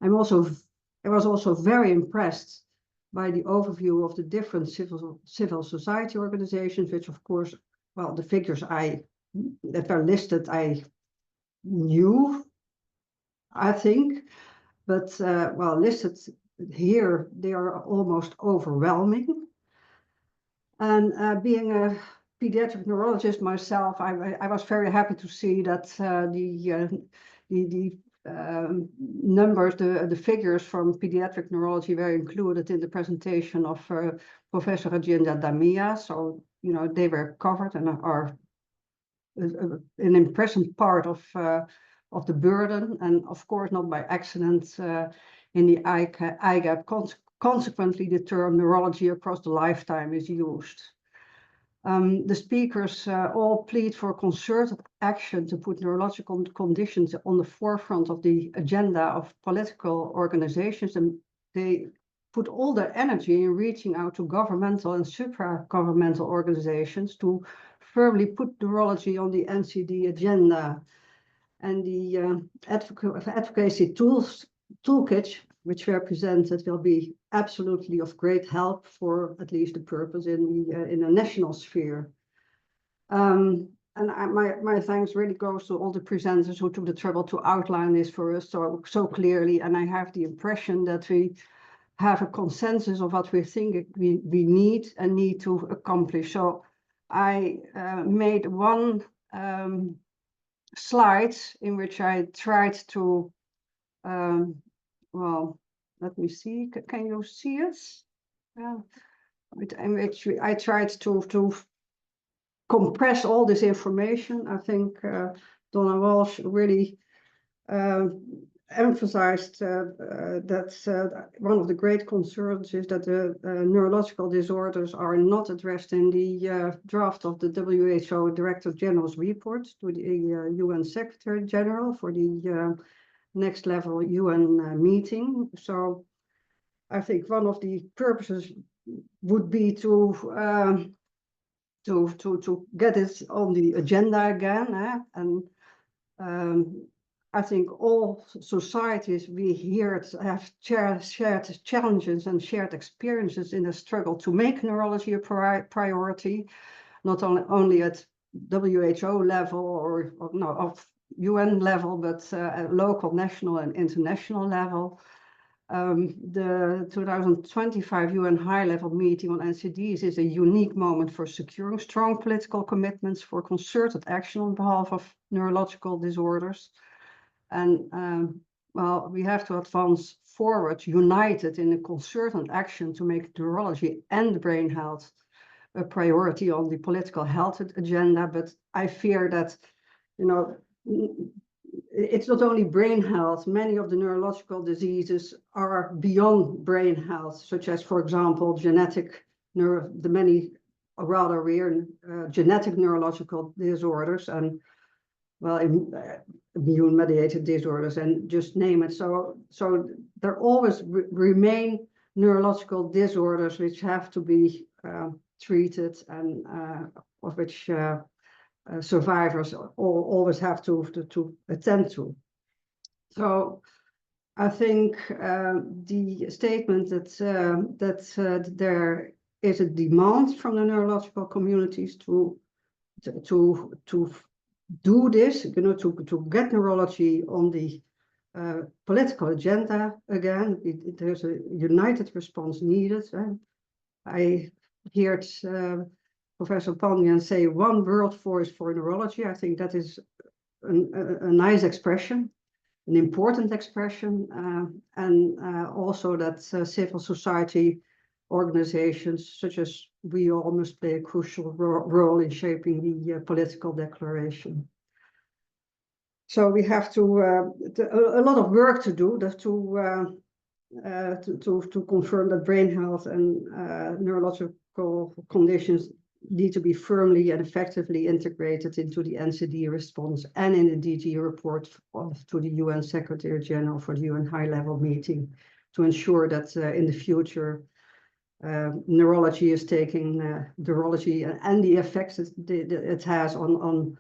I was also very impressed by the overview of the different civil society organizations, which of course, well, the figures that are listed, I knew, I think, but well, listed here, they are almost overwhelming. And being a pediatric neurologist myself, I was very happy to see that the numbers, the figures from pediatric neurology were included in the presentation of Professor Agenda Damia. So, they were covered and are an impressive part of the burden, and of course not by accident in the IGAP. Consequently, the term neurology across the lifetime is used. The speakers all plead for concerted action to put neurological conditions on the forefront of the agenda of political organizations, and they put all their energy in reaching out to governmental and supra-governmental organizations to firmly put neurology on the NCD agenda. And the advocacy toolkit, which were presented, will be absolutely of great help for at least the purpose in the national sphere. And my thanks really goes to all the presenters who took the trouble to outline this for us so clearly. And I have the impression that we have a consensus of what we think we need and need to accomplish. So I made one slide in which I tried to well, let me see. Can you see us? In which I tried to compress all this information. I think Donna Walsh really emphasized that one of the great concerns is that the neurological disorders are not addressed in the draft of the WHO Director General's report to the UN Secretary General for the next level UN meeting. So I think one of the purposes would be to get it on the agenda again, and I think all societies we here have shared challenges and shared experiences in the struggle to make neurology a priority, not only at WHO level or no, of UN level, but at local, national, and international level. The 2025 UN high-level meeting on NCDs is a unique moment for securing strong political commitments for concerted action on behalf of neurological disorders. And well, we have to advance forward, united in a concerted action to make neurology and brain health a priority on the political health agenda. But I fear that, you know, it's not only brain health. Many of the neurological diseases are beyond brain health, such as, for example, the many rather rare genetic neurological disorders and, well, immune-mediated disorders, and just name it. So there always remain neurological disorders which have to be treated, and of which survivors always have to attend to. So I think the statement that there is a demand from the neurological communities to do this, you know, to get neurology on the political agenda again. There's a united response needed. I heard Professor Pandian say one world voice for neurology. I think that is a nice expression, an important expression, and also that civil society organizations such as we all must play a crucial role in shaping the political declaration. So we have a lot of work to do to confirm that brain health and neurological conditions need to be firmly and effectively integrated into the NCD response and in the DG report to the UN Secretary General for the UN high-level meeting, to ensure that in the future neurology is taking neurology and the effects it has on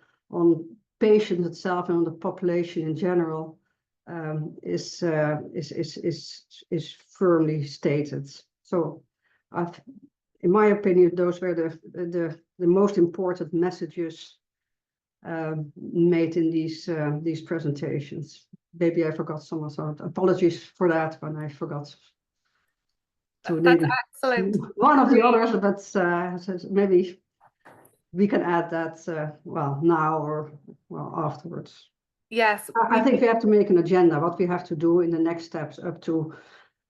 patients itself and on the population in general is firmly stated. So in my opinion, those were the most important messages made in these presentations. Maybe I forgot some, so apologies for that when I forgot to That's excellent. one of the others, but maybe we can add that well now or well afterwards. Yes, I think we have to make an agenda what we have to do in the next steps up to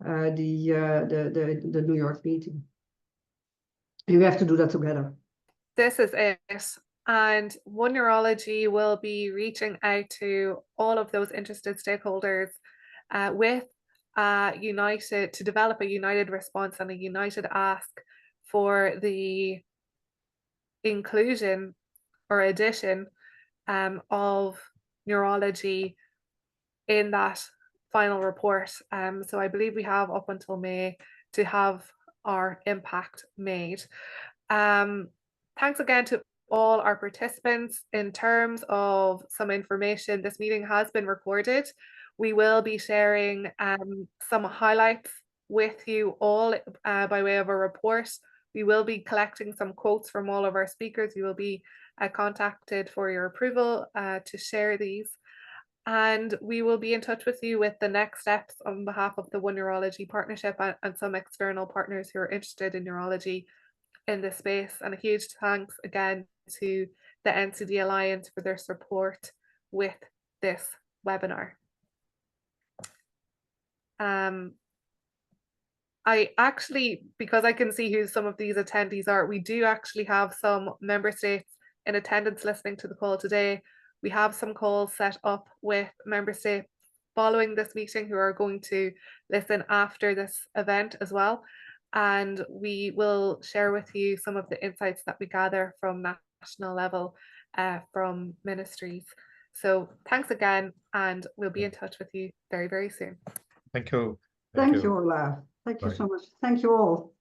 the New York meeting. And we have to do that together. This is it. And OneNeurology will be reaching out to all of those interested stakeholders with to develop a united response and a united ask for the inclusion or addition of neurology in that final report. So I believe we have up until May to have our impact made. Thanks again to all our participants. In terms of some information, this meeting has been recorded. We will be sharing some highlights with you all by way of a report. We will be collecting some quotes from all of our speakers. You will be contacted for your approval to share these. And we will be in touch with you with the next steps on behalf of the OneNeurology partnership and some external partners who are interested in neurology in this space. And a huge thanks again to the NCD Alliance for their support with this webinar. I actually, because I can see who some of these attendees are, we do actually have some member states in attendance listening to the call today. We have some calls set up with member states following this meeting who are going to listen after this event as well. And we will share with you some of the insights that we gather from national level from ministries. So thanks again, and we'll be in touch with you very, very soon. Thank you. Thank you, Ola. Thank you so much. Thank you all.